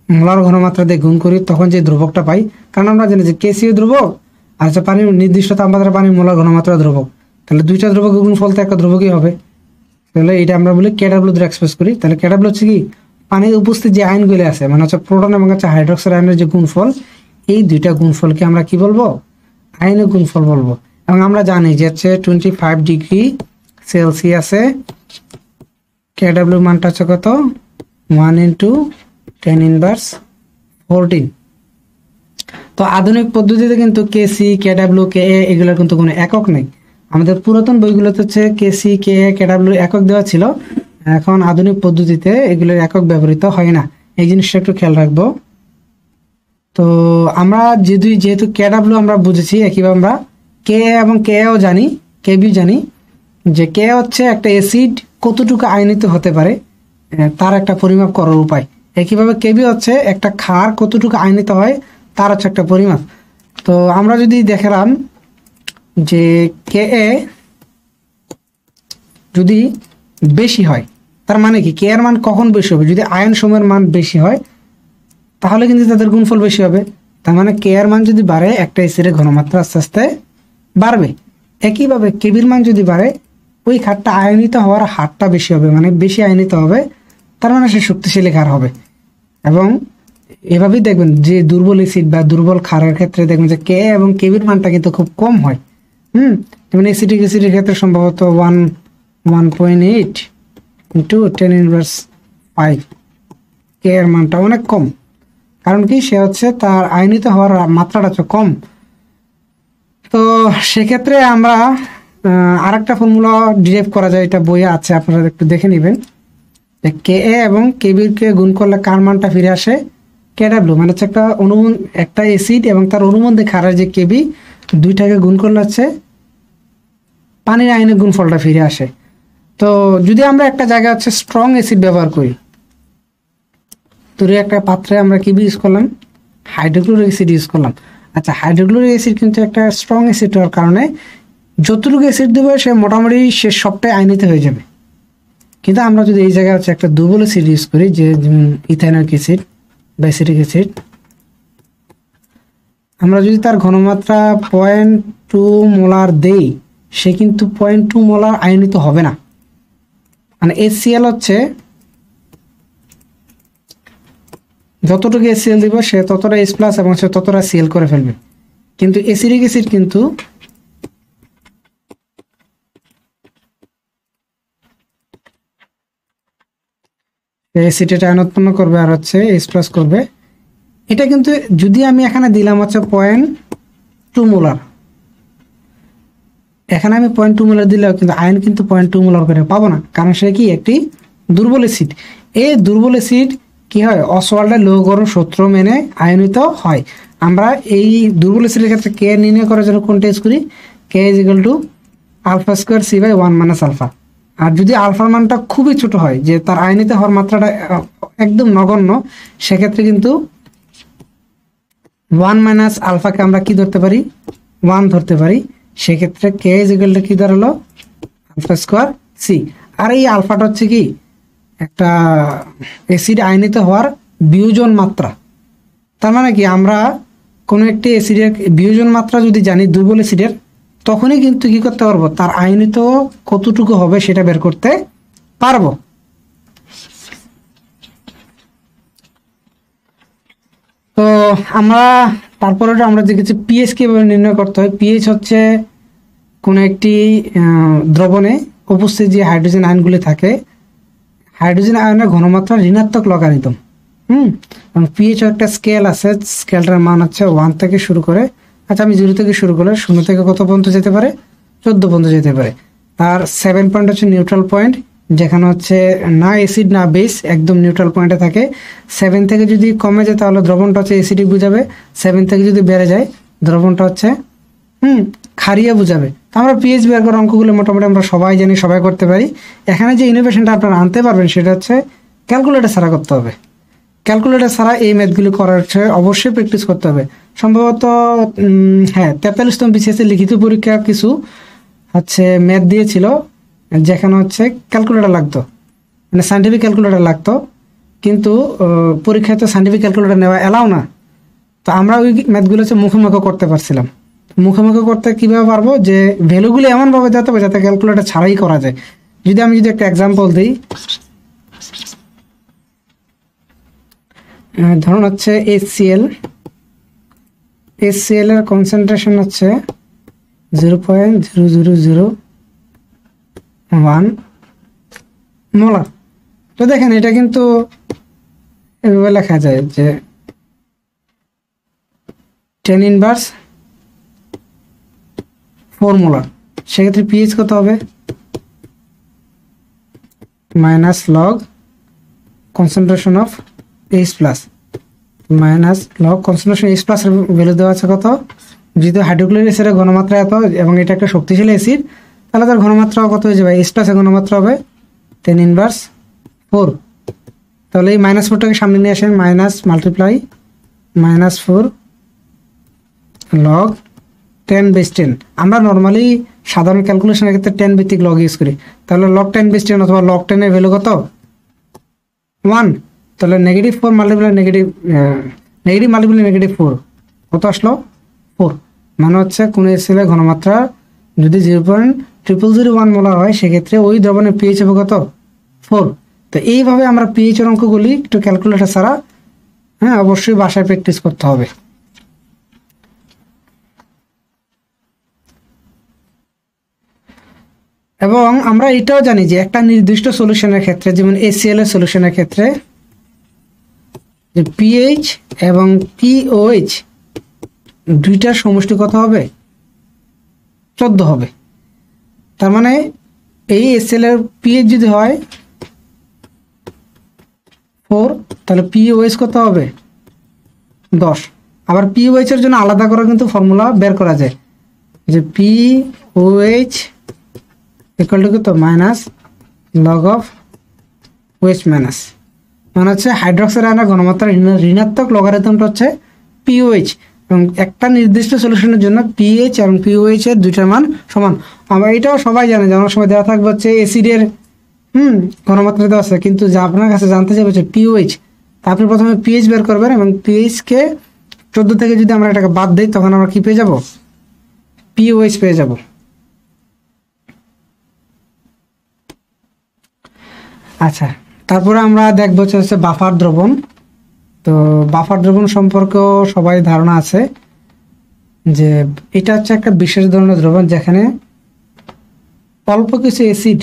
মোলার ঘনমাত্রা দিয়ে গুণ করি তখন যে ধ্রুবকটা পাই, কারণ আমরা জানি যে কেসিও ধ্রুবক আর হচ্ছে পানির নির্দিষ্ট তাপমাত্রা পানির মোলার ঘনমাত্রা ধ্রুবক, তাহলে দুইটা ধ্রুবকের গুণফল তো একটা ধ্রুবকই হবে। তাহলে এটা আমরা বলি কেডাব্লিউ দিয়ে এক্সপ্রেস করি। তাহলে কেডাব্লিউ হচ্ছে কি পানির উপস্থিত যে আয়নগুলি আছে, মানে হচ্ছে প্রোটন এবং হচ্ছে হাইড্রোক্সাইড আয়নের যে গুণফল, এই দুইটা গুণফলকে আমরা কি বলবো, আয়নিক গুণফল বলবো। এবং আমরা জানি যে হচ্ছে 25 ডিগ্রি সেলসিয়াসে কেডাব্লিউ মানটা হচ্ছে কত, 1 × 10⁻14। তো আধুনিক পদ্ধতিতে কিন্তু কেসি, কেডাব্লিউ, কে এগুলোর কিন্তু কোনো একক নেই। আমাদের পুরাতন বইগুলোতে হচ্ছে কেসি, কে, কেডাব্লিউ একক দেওয়া ছিল, এখন আধুনিক পদ্ধতিতে এগুলোর একক ব্যবহৃত হয় না, এই জিনিসটা একটু খেয়াল রাখবো। তো আমরা যেহেতু কেডাব্লিউ আমরা বুঝেছি, একইভাবে আমরা কে এবং কেও জানি, কেবিও জানি, যে কে হচ্ছে একটা অ্যাসিড কতটুকু আয়নিত হতে পারে তার একটা পরিমাপ করার উপায়। একইভাবে কেবি হচ্ছে একটা ক্ষার কতটুকু আয়নিত হয় তার হচ্ছে একটা পরিমাপ। তো আমরা যদি দেখলাম যে কে যদি বেশি হয়, তার মানে কি কে এর মান কখন বেশি হবে, যদি আয়ন সময়ের মান বেশি হয় তাহলে কিন্তু তাদের গুণফল বেশি হবে। তার মানে কে এর মান যদি বাড়ে একটা অ্যাসিডের ঘনমাত্রা আস্তে আস্তে বাড়বে। একইভাবে কেবির মান যদি বাড়ে ওই ক্ষারটা আয়নিত হওয়ার হারটা বেশি হবে, মানে বেশি আয়নিত হবে, তার মানে সে শক্তিশালী ক্ষার হবে। এবং এভাবেই দেখবেন যে দুর্বল অ্যাসিড বা দুর্বল ক্ষারের ক্ষেত্রে দেখবেন যে কে এবং কেবির মানটা কিন্তু খুব কম হয়। যেমন অ্যাসিডিক অ্যাসিডের ক্ষেত্রে সম্ভবত 1.8 × 10⁻5 কে এর মানটা অনেক কম, কারণ কি সে হচ্ছে তার আয়নিত হওয়ার মাত্রাটা হচ্ছে কম। তো সেক্ষেত্রে আমরা আরেকটা ফর্মুলা ডিরাইভ করা যায়, এটা বইয়ে আছে, আপনারা একটু দেখে নেবেন। কে এ এবং কেবিকে গুণ করলে কার মানটা ফিরে আসে, কেডাব্লিউ, মানে হচ্ছে একটা অ্যাসিড এবং তার অনুবন্ধে ক্ষারের যে কেবি, দুইটাকে গুণ করলে হচ্ছে পানির আয়নিক গুণফলটা ফিরে আসে। তো যদি আমরা একটা জায়গায় হচ্ছে স্ট্রং অ্যাসিড ব্যবহার করি, তো একটা পাত্রে আমরা কি ইউজ করলাম, হাইড্রোক্লোরিক অ্যাসিড ইউজ করলাম। আচ্ছা, হাইড্রোক্লোরিক অ্যাসিড কিন্তু একটা স্ট্রং অ্যাসিড হওয়ার কারণে যতটুকু অ্যাসিড দেবে সে মোটামুটি সে সবটাই আয়নিত হয়ে যাবে। কিন্তু আমরা যদি এই জায়গায় হচ্ছে একটা দুর্বল অ্যাসিড ইউজ করি, যে ইথানোয়িক অ্যাসিড বা অ্যাসিটিক অ্যাসিড, আমরা যদি তার ঘনমাত্রা 0.2 মোলার দেই, সে কিন্তু 0.2 মোলার আয়নিত হবে না। মানে HCl হচ্ছে যতটুকু HCl দিব সে ততটা H প্লাস এবং সে ততটা Cl করে ফেলবে। কিন্তু অ্যাসিডিক অ্যাসিড কিন্তু অ্যাসিটেট আয়ন উৎপন্ন করবে আর হচ্ছে H প্লাস করবে। এটা কিন্তু যদি আমি এখানে দিলাম হচ্ছে 0.2 মোলার, এখানে আমি 0.2 মোলার দিলেও কিন্তু আয়ন কিন্তু 0.2 মোলার করে পাবো না, কারণ সে কি একটি দুর্বল অ্যাসিড। এই দুর্বল অ্যাসিড কি হয়, অসওয়াল্ডের লৌহ গরম সূত্র মেনে আয়নিত হয়। আমরা এই দুর্বল অ্যাসিডের ক্ষেত্রে কে নির্ণয় করার জন্য কোনটা ইউজ করি, কে = α² C/1 - আলফা। আর যদি আলফার মানটা খুবই ছোট হয়, যে তার আয়নিত হওয়ার মাত্রাটা একদম নগণ্য, সেক্ষেত্রে কিন্তু 1 - আলফাকে আমরা কি ধরতে পারি, 1 ধরতে পারি। সেক্ষেত্রে কে = কি দাঁড়ালো, α² C। আর এই আলফাটা হচ্ছে কি একটা অ্যাসিড আয়নিত হওয়ার বিয়োজন মাত্রা। তার মানে কি আমরা কোনো একটি অ্যাসিডের বিয়োজন মাত্রা যদি জানি দুর্বল অ্যাসিডের, তখনই কিন্তু কি করতে পারবো, তার আয়নিত কতটুকু হবে সেটা বের করতে পারবো। তো আমরা তারপরে আমরা দেখেছি পিএইচ কিভাবে নির্ণয় করতে হয়। পিএইচ হচ্ছে কোনো একটি দ্রবণে উপস্থিত যে হাইড্রোজেন আয়নগুলি থাকে, হাইড্রোজেন আয়নের ঘনমাত্রা ঋণাত্মক লগারিদম। এবং পিএইচ একটা স্কেল আছে, স্কেলটার মান হচ্ছে 1 থেকে শুরু করে, আচ্ছা আমি 0 থেকে শুরু করলে 0 থেকে কত পর্যন্ত যেতে পারে, 14 পর্যন্ত যেতে পারে। আর 7 পয়েন্ট হচ্ছে নিউট্রাল পয়েন্ট, যেখানে হচ্ছে না অ্যাসিড না বেস, একদম নিউট্রাল পয়েন্টে থাকে। 7 থেকে যদি কমে যায় তাহলে দ্রবণটা হচ্ছে অ্যাসিডিক বুঝাবে, 7 থেকে যদি বেড়ে যায় দ্রবণটা হচ্ছে ক্ষারীয় বুঝাবে। আমরা পিএইচ বের করার অঙ্কগুলো মোটামুটি আমরা সবাই জানি, সবাই করতে পারি। এখানে যে ইনোভেশনটা আপনারা আনতে পারবেন সেটা হচ্ছে ক্যালকুলেটর ছাড়া করতে হবে। ক্যালকুলেটর ছাড়া এই ম্যাথগুলি করার অবশ্যই প্র্যাকটিস করতে হবে। সম্ভবত হ্যাঁ 43তম বিসিএস লিখিত পরীক্ষা কিছু হচ্ছে ম্যাথ দিয়েছিল, যেখানে হচ্ছে ক্যালকুলেটর লাগতো, মানে সায়েন্টিফিক ক্যালকুলেটর লাগতো, কিন্তু পরীক্ষায় তো সায়েন্টিফিক ক্যালকুলেটর নেওয়া এলাও না। তো আমরা ওই ম্যাথগুলো হচ্ছে মুখোমুখি করতে পারছিলাম। মুখোমুখি করতে কীভাবে পারবো, যে ভ্যালুগুলি এমনভাবে দিতে হবে যাতে ক্যালকুলেটর ছাড়াই করা যায়। আমি যদি একটা এক্সাম্পল দিই, ধরুন হচ্ছে HCl এর কনসেন্ট্রেশন হচ্ছে 0.0001 মোলার। তো দেখেন এটা কিন্তু এভাবে লেখা যায় যে 10⁻⁴ মোলার। সেক্ষেত্রে পিএইচ কত হবে, minus log concentration of H plus minus log concentration H plus এর ভ্যালু দেওয়া আছে কত, যেহেতু হাইড্রোক্লোরিক অ্যাসিডের ঘনমাত্রা এত এবং এটা একটা শক্তিশালী অ্যাসিড, তাহলে তার ঘনমাত্রা কত হয়ে যাবে, H প্লাসের ঘনমাত্রা হবে 10⁻⁴। তাহলে এই -4টাকে সামনে নিয়ে আসেন, মাইনাস মাল্টিপ্লাই -4 লগ 10/10। আমরা নর্মালি সাধারণ ক্যালকুলেশনের ক্ষেত্রে 10 ভিত্তিক লগ ইউজ করি। তাহলে লগ 10/10 অথবা লগ 10 এর ভ্যালু কত, 1। তাহলে -4 মাল্টিপ্লাই -4 কত আসলো, 4। মানে হচ্ছে কোনো এসিলের ঘনমাত্রা যদি 0.0001 মোলার হয়, সেক্ষেত্রে ওই দ্রবণের পিএইচ হবে কত, 4। তো এইভাবে আমরা পিএইচ এর অঙ্কগুলি একটু ক্যালকুলেটর ছাড়া অবশ্যই বাসায় প্র্যাকটিস করতে হবে। এবং আমরা এটাও জানি যে একটা নির্দিষ্ট সলিউশনের ক্ষেত্রে, যেমন HCl এর সলিউশনের ক্ষেত্রে যে পিএইচ এবং পিওএইচ দুইটার সমষ্টি কত হবে, 14 হবে। তার মানে এই HCl এর পিএইচ যদি হয় 4, তাহলে পিওএইচ কত হবে, 10। আবার পিওএইচ এর জন্য আলাদা করে কিন্তু ফর্মুলা বের করা যায়, যে পিওএইচ ইকুয়াল টু কত, minus log of OH minus, মানে হচ্ছে হাইড্রক্সাইড আয়নের ঘনমাত্রা ঋণাত্মক লগারিদমটা হচ্ছে পিওএইচ। এবং একটা নির্দিষ্ট সলিউশনের জন্য পিএইচ এবং পিওএইচ এর দুইটার মান সমান। আমরা এটাও সবাই জানে যে অনেক সময় দেওয়া থাকবে হচ্ছে অ্যাসিডের ঘনমাত্রা দেওয়া আছে, কিন্তু যা আপনার কাছে জানতে চাইবে হচ্ছে পিওএইচ। তা আপনি প্রথমে পিএইচ বের করবেন এবং পিএইচকে 14 থেকে যদি আমরা এটাকে বাদ দিই, তখন আমরা কি পেয়ে যাব, পিওএইচ পেয়ে যাব। আচ্ছা, তারপরে আমরা দেখবো হচ্ছে বাফার দ্রবণ। তো বাফার দ্রবণ সম্পর্কেও সবাই ধারণা আছে যে এটা হচ্ছে একটা বিশেষ ধরনের দ্রবণ, যেখানে অল্প কিছু অ্যাসিড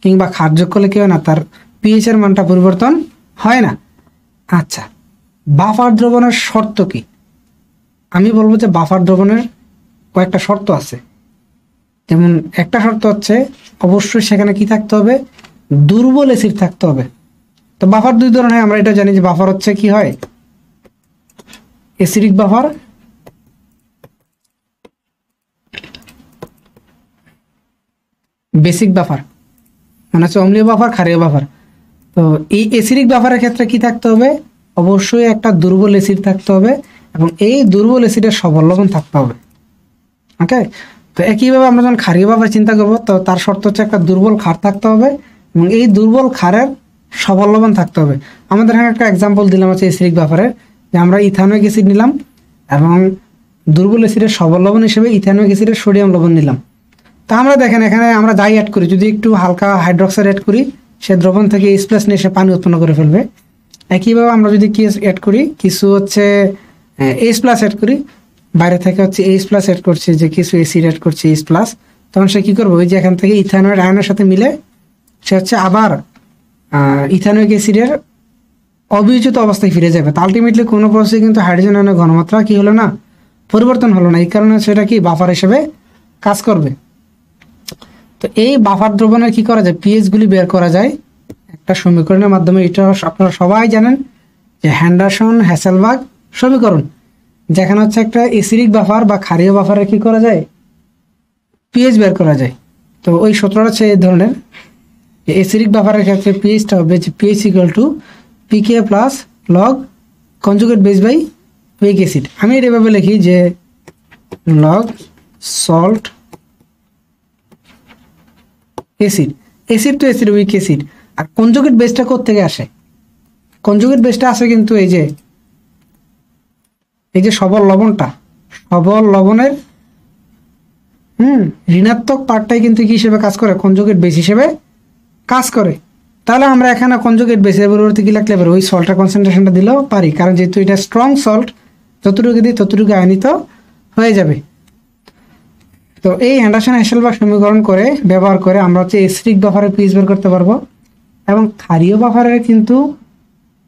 কিংবা ক্ষার যোগ করলে কি হয় না, তার পিএইচ এর মানটা পরিবর্তন হয় না। আচ্ছা, বাফার দ্রবণের শর্ত কি? আমি বলবো যে বাফার দ্রবণের কয়েকটা শর্ত আছে। যেমন একটা শর্ত হচ্ছে অবশ্যই সেখানে কি থাকতে হবে, দুর্বল অ্যাসিড থাকতে হবে। তো বাফার দুই ধরনের, আমরা এটা জানি যে বাফার হচ্ছে কি হয়, অ্যাসিডিক বাফার বেসিক বাফার, মানে হচ্ছে অম্লীয় বাফার, ক্ষারীয় বাফার। তো এই অ্যাসিডিক বাফারের ক্ষেত্রে কি থাকতে হবে, অবশ্যই একটা দুর্বল অ্যাসিড থাকতে হবে এবং এই দুর্বল অ্যাসিডের সবল লবণ থাকতে হবে। ওকে, তো একইভাবে আমরা যখন ক্ষারীয় বাফার চিন্তা করবো, তো তার শর্ত হচ্ছে একটা দুর্বল ক্ষার থাকতে হবে এবং এই দুর্বল ক্ষারের সবল লবণ থাকতে হবে। আমাদের এখানে একটা এক্সাম্পল দিলাম হচ্ছে অ্যাসিডিক বাফারের, যে আমরা ইথানোয়িক অ্যাসিড নিলাম এবং দুর্বল অ্যাসিডের সবল লবণ হিসেবে ইথানোয়িক অ্যাসিডের সোডিয়াম লবণ নিলাম। তা আমরা দেখেন এখানে আমরা যাই অ্যাড করি, যদি একটু হালকা হাইড্রক্সাইড অ্যাড করি, সে দ্রবণ থেকে H+ নিয়ে সে পানি উৎপন্ন করে ফেলবে। একইভাবে আমরা যদি কি অ্যাড করি, কিছু হচ্ছে এইচ প্লাস অ্যাড করি, বাইরে থেকে হচ্ছে এইচ প্লাস অ্যাড করছি, যে কিছু এসিড অ্যাড করছি এইচ প্লাস, তখন সে কি করবে, ওই যে এখান থেকে ইথানয়েড আয়নের সাথে মিলে সে হচ্ছে আবার ইথানোয়িক অ্যাসিডের অবিয়োজিত অবস্থায় ফিরে যাবে। তো আলটিমেটলি কোনো প্রসেসে কিন্তু হাইড্রোজেন আয়নের ঘনমাত্রা কি হলো না, পরিবর্তন হলো না। এই কারণে সেটা কি বাফার হিসেবে কাজ করবে। তো এই বাফার দ্রবণের কি করা যায়, পিএইচ গুলি বের করা যায় একটা সমীকরণের মাধ্যমে। এটা আপনারা সবাই জানেন যে হ্যান্ডারসন হ্যাসেলবার্গ সমীকরণ, যেখানে হচ্ছে একটা অ্যাসিডিক বাফার বা ক্ষারীয় বাফারে কি করা যায়, পিএইচ বের করা যায়। তো ওই সূত্রটা হচ্ছে এই ধরনের, অ্যাসিডিক বাফারের ক্ষেত্রে পিএইচটা হবে যে pH equal to pK plus log conjugate base by weak acid. আমি এটা এভাবে লিখি যে লগ সল্ট অ্যাসিড, অ্যাসিড তো অ্যাসিড উইক অ্যাসিড। আর কনজুগেট বেসটা কোত্থেকে আসে, কনজুগেট বেসটা আসে কিন্তু এই যে সবল লবণটা, সবল লবণের ঋণাত্মক পার্টটাই কিন্তু কি হিসেবে কাজ করে, কনজুগেট বেস হিসেবে কাজ করে। তাহলে আমরা এখানে কনজুগেট বেসের পরিবর্তে কি লিখলে পারি, ওই সল্টের কনসেন্ট্রেশনটা দিলেও পারি, কারণ যেহেতু এটা স্ট্রং সল্ট, যতটুকু দিই ততটুকু আয়নিত হয়ে যাবে। তো এই অ্যান্ডারসন হ্যাসেলবার্গ সমীকরণ করে ব্যবহার করে আমরা হচ্ছে অ্যাসিডিক বাফারের পিএইচ বের করতে পারবো, এবং ক্ষারীয় বাফারের কিন্তু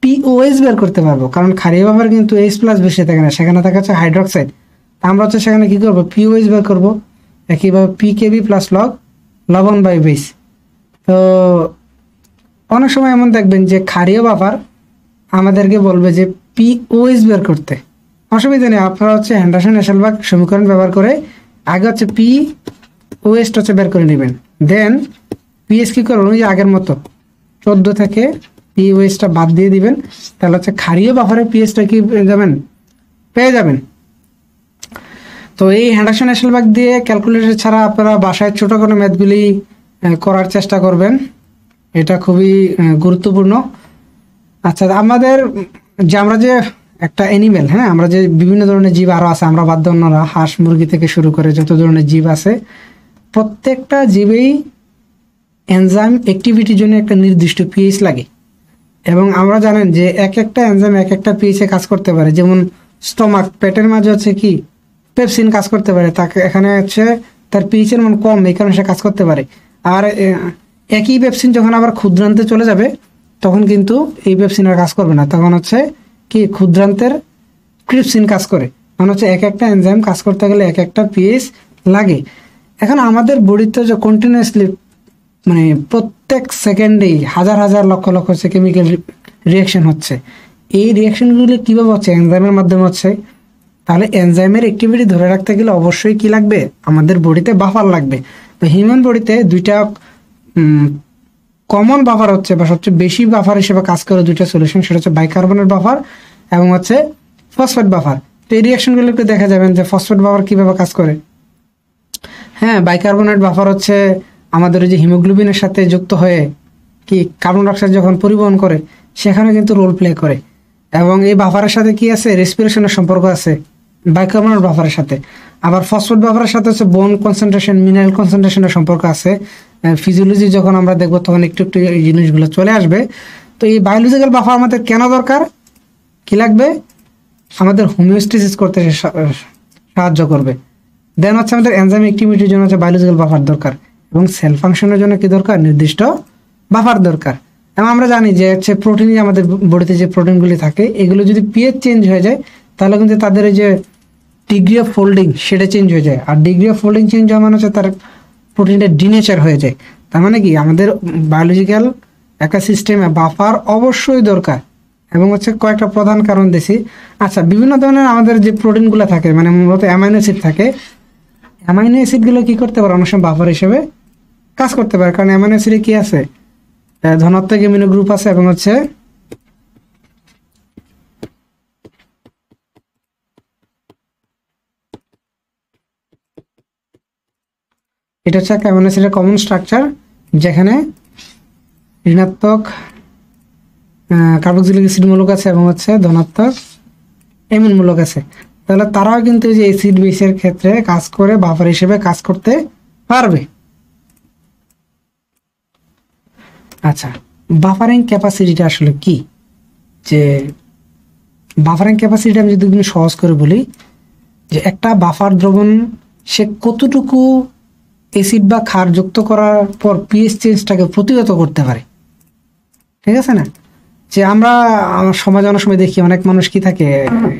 পিওএইচ বের করতে পারবো, কারণ ক্ষারীয় বাফার কিন্তু এইচ প্লাস বেশি থাকে না, সেখানে থাকে হচ্ছে হাইড্রোক্সাইড। আমরা হচ্ছে সেখানে কি করবো, পিওএইচ বের করবো। একইভাবে পিকেবি প্লাস লবণ বাই বেস। তো অনেক সময় এমন দেখবেন যে ক্ষারীয় বাফার আমাদেরকে বলবে যে পিওএইচ বের করতে, অসুবিধা নেই, আপনারা হচ্ছে হ্যান্ডারসন হ্যাসেলবার্গ সমীকরণ ব্যবহার করে আগে হচ্ছে পিওএইচ হচ্ছে বের করে নেবেন, দেন পিএইচ কি করবেন, ওই যে আগের মতো 14 থেকে পিওএইচটা বাদ দিয়ে দিবেন, তাহলে হচ্ছে ক্ষারীয় বাফারের পিএইচটা কি পেয়ে যাবেন। তো এই হ্যান্ডারসন হ্যাসেলবার্গ দিয়ে ক্যালকুলেটর ছাড়া আপনারা বাসায় ছোটো কোনো ম্যাথগুলি করার চেষ্টা করবেন, এটা খুবই গুরুত্বপূর্ণ। আচ্ছা, আমাদের আমরা যে একটা অ্যানিমেল, হ্যাঁ, আমরা যে বিভিন্ন ধরনের জীব আরও আছে, আমরা বাদ অন্যরা হাঁস মুরগি থেকে শুরু করে যত ধরনের জীব আছে, প্রত্যেকটা জীবেই এনজাইম অ্যাক্টিভিটির জন্য একটা নির্দিষ্ট পিএইচ লাগে। এবং আমরা জানেন যে এক একটা এনজাইম এক একটা পিএইচে কাজ করতে পারে। যেমন স্টমাক, পেটের মাঝে হচ্ছে কি পেপসিন কাজ করতে পারে, তাকে এখানে হচ্ছে তার পিএইচের মান কম, এই কারণে সে কাজ করতে পারে। আর একই পেপসিন যখন আবার ক্ষুদ্রান্তে চলে যাবে তখন কিন্তু এই পেপসিন আর কাজ করবে না, তখন হচ্ছে কি ক্ষুদ্রান্তের ক্রিপসিন কাজ করে। মানে হচ্ছে এক একটা এনজাইম কাজ করতে গেলে এক একটা পিএইচ লাগে। এখন আমাদের বডিতে যে কন্টিনিউয়াসলি মানে প্রত্যেক সেকেন্ডেই হাজার হাজার লক্ষ লক্ষ হচ্ছে কেমিক্যাল রিয়াকশন হচ্ছে, এই রিয়াকশনগুলি কীভাবে হচ্ছে, এনজাইমের মাধ্যমে হচ্ছে। তাহলে এনজাইমের অ্যাক্টিভিটি ধরে রাখতে গেলে অবশ্যই কি লাগবে, আমাদের বডিতে বাফার লাগবে। তো হিউম্যান বডিতে দুইটা কমন বাফার হচ্ছে, বা সবচেয়ে বেশি বাফার হিসেবে কাজ করে দুইটা সলিউশন, সেটা হচ্ছে বাইকার্বনেট বাফার এবং হচ্ছে ফসফেট বাফার। তো এই রিয়াকশনগুলোকে দেখা যাবেন যে ফসফেট বাফার কীভাবে কাজ করে। হ্যাঁ, বাইকার্বনেট বাফার হচ্ছে আমাদের ওই যে হিমোগ্লোবিনের সাথে যুক্ত হয়ে কি কার্বন ডাইঅক্সাইড যখন পরিবহন করে সেখানে কিন্তু রোল প্লে করে। এবং এই বাফারের সাথে কি আছে, রেসপিরেশনের সম্পর্ক আছে বাইকার্বনেট বাফারের সাথে। আবার ফসফেট বাফারের সাথে হচ্ছে বোন কনসেন্ট্রেশন, মিনারেল কনসেন্ট্রেশনের সম্পর্ক আছে। ফিজিওলজি যখন আমরা দেখবো তখন একটু একটু এই জিনিসগুলো চলে আসবে। তো এই বায়োলজিক্যাল বাফার আমাদের কেন দরকার, কি লাগবে, আমাদের হোমিওস্টেসিস করতে সাহায্য করবে। দেন হচ্ছে আমাদের এনজাইম অ্যাক্টিভিটির জন্য হচ্ছে বায়োলজিক্যাল বাফার দরকার, এবং সেল ফাংশনের জন্য কি দরকার, নির্দিষ্ট বাফার দরকার। এবং আমরা জানি যে হচ্ছে প্রোটিন, আমাদের বডিতে যে প্রোটিনগুলি থাকে এগুলো যদি পিএইচ চেঞ্জ হয়ে যায় তাহলে কিন্তু তাদের এই যে ডিগ্রি অফ ফোল্ডিং সেটা চেঞ্জ হয়ে যায়। আর ডিগ্রি অফ ফোল্ডিং চেঞ্জ হওয়া মানে হচ্ছে তার প্রোটিনটা ডিনেচার হয়ে যায়। তার মানে কি আমাদের বায়োলজিক্যাল একটা সিস্টেমে বাফার অবশ্যই দরকার। এবং হচ্ছে কয়েকটা প্রধান কারণ দিছি। আচ্ছা, বিভিন্ন ধরনের আমাদের যে প্রোটিনগুলো থাকে, মানে মূলত অ্যামাইনো অ্যাসিড থাকে, অ্যামাইনো অ্যাসিডগুলো কী করতে পারে, অনেক সময় বাফার হিসেবে কাজ করতে পারে। কারণ অ্যামাইনো অ্যাসিডে কী আছে, ধনাত্মক অ্যামিনো গ্রুপ আছে, এবং হচ্ছে এটা হচ্ছে একটা অ্যামিনো অ্যাসিডের কমন স্ট্রাকচার, যেখানে ঋণাত্মক কার্বক্সিলিক অ্যাসিড মূলক আছে এবং হচ্ছে ধনাত্মক অ্যামিন মূলক আছে। তাহলে তারাও কিন্তু যে অ্যাসিড বেসের ক্ষেত্রে কাজ করে বাফার হিসেবে কাজ করতে পারবে। আচ্ছা, বাফারিং ক্যাপাসিটিটা আসলে কি, যে বাফারিং ক্যাপাসিটি আমি যদি সহজ করে বলি যে একটা বাফার দ্রবণ সে কতটুকু অ্যাসিড বা ক্ষার যুক্ত করার পর পিএইচ চেঞ্জটাকে প্রতিহত করতে পারে, ঠিক আছে না? যে আমরা সমাজে অনেক সময় দেখি অনেক মানুষ কি থাকে,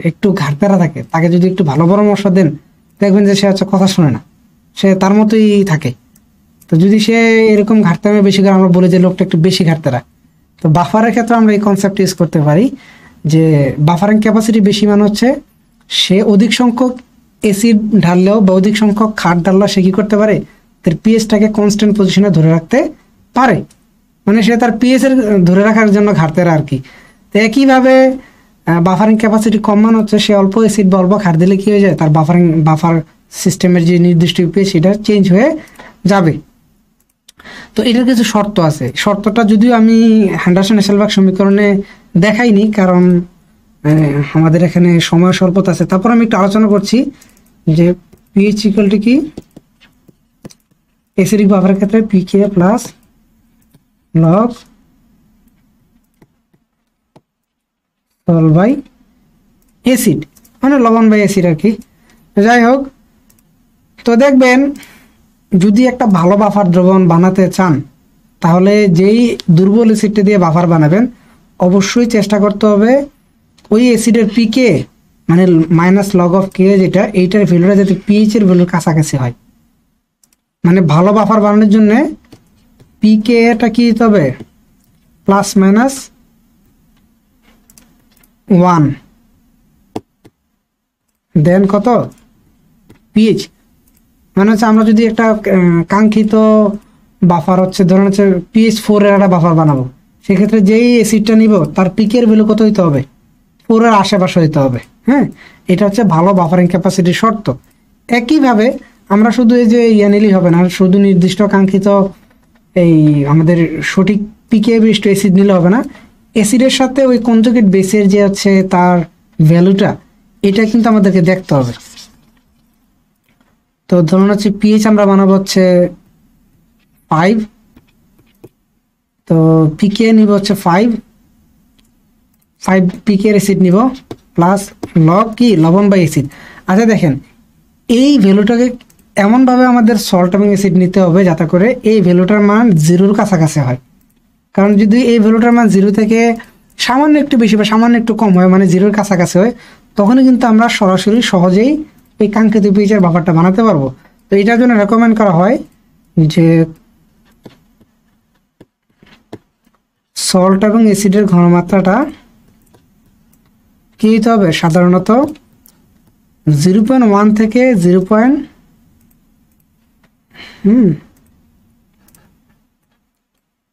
একটু ঘাটতেরা থাকে, তাকে যদি একটু ভালো পরামর্শ দেন দেখবেন যে সে হচ্ছে কথা শুনে না, সে তার মতোই থাকে। তো যদি সে এরকম ঘাটতামে বেশি করে আমরা বলি যে লোকটা একটু বেশি ঘাটতেরা, তো বাফারের ক্ষেত্রে আমরা এই কনসেপ্ট ইউজ করতে পারি যে বাফারিং ক্যাপাসিটি বেশি মানে হচ্ছে সে অধিক সংখ্যক অ্যাসিড ঢাললেও বা অধিক সংখ্যক ক্ষার ঢাললেও সে কি করতে পারে, তার পিএইচটাকে কনস্ট্যান্ট পজিশনে ধরে রাখতে পারে, মানে সে তার পিএইচ এর ধরে রাখার জন্য ঘাটতেরা আর কি। তো একইভাবে বাফারিং ক্যাপাসিটি কম মানে হচ্ছে সে অল্প অ্যাসিড বা অল্প ক্ষার দিলে কি হয়ে যায়, তার বাফার সিস্টেমের যে নির্দিষ্ট পিএইচ সেটা চেঞ্জ হয়ে যাবে। তো এটার কিছু শর্ত আছে, শর্তটা যদিও আমি হ্যান্ডারসন-হেসেলবার্গ সমীকরণে দেখাইনি কারণ আমাদের এখানে সময় স্বল্পতা আছে, তারপর আমি একটু আলোচনা করছি যে পিএইচ ইকুয়াল টু কি অ্যাসিডিক বাফারের ক্ষেত্রে pK plus log salt by acid, মানে লবণ বাই অ্যাসিড আর কি। যাই হোক, তো দেখবেন যদি একটা ভালো বাফার দ্রবণ বানাতে চান তাহলে যেই দুর্বল অ্যাসিডটা দিয়ে বাফার বানাবেন অবশ্যই চেষ্টা করতে হবে ওই অ্যাসিডের পিকে মানে মাইনাস লগ অফ কে যেটা, এইটার ভ্যালুটা যাতে পিএইচ এর ভ্যালুর কাছাকাছি হয়। মানে ভালো বাফার বানানোর জন্য পিকে এটা কি দিতে হবে, প্লাস মাইনাস 1, দেন কত পিএইচ, মানে হচ্ছে আমরা যদি একটা কাঙ্ক্ষিত বাফার হচ্ছে ধরুন হচ্ছে পিএইচ 4 এর একটা বাফার বানাবো, সেক্ষেত্রে যেই অ্যাসিডটা নিব তার পিকের ভ্যালু কত হইতে হবে, 4 এর আশেপাশে হইতে হবে। হ্যাঁ, এটা হচ্ছে ভালো বাফারিং ক্যাপাসিটির শর্ত। একইভাবে আমরা শুধু এই যে নিলেই হবে না, শুধু নির্দিষ্ট কাঙ্ক্ষিত এই আমাদের সঠিক পিকে বিশিষ্ট অ্যাসিড নিলে হবে না, অ্যাসিডের সাথে ওই কনজুগেট বেসের যে হচ্ছে তার ভ্যালুটা এটা কিন্তু আমাদেরকে দেখতে হবে। তো ধরুন হচ্ছে পিএইচ আমরা বানাবো হচ্ছে 5, তো পিকে নিব হচ্ছে 5 পিকে অ্যাসিড নিব প্লাস লগ কি লবণ বাই অ্যাসিড। আচ্ছা দেখেন, এই ভ্যালুটাকে এমনভাবে আমাদের সল্ট এবং অ্যাসিড নিতে হবে যাতে করে এই ভ্যালুটার মান 0-র কাছাকাছি হয়, কারণ যদি এই ভ্যালুটার মান 0 থেকে সামান্য একটু বেশি বা সামান্য একটু কম হয় মানে 0-র কাছাকাছি হয়, তখনই কিন্তু আমরা সরাসরি সহজেই এই কাঙ্ক্ষিত পিএইচের বাফারটা বানাতে পারবো। তো এটার জন্য রেকমেন্ড করা হয় যে সল্ট এবং অ্যাসিডের ঘনমাত্রাটা কি হতে হবে, সাধারণত 0.1 থেকে 0.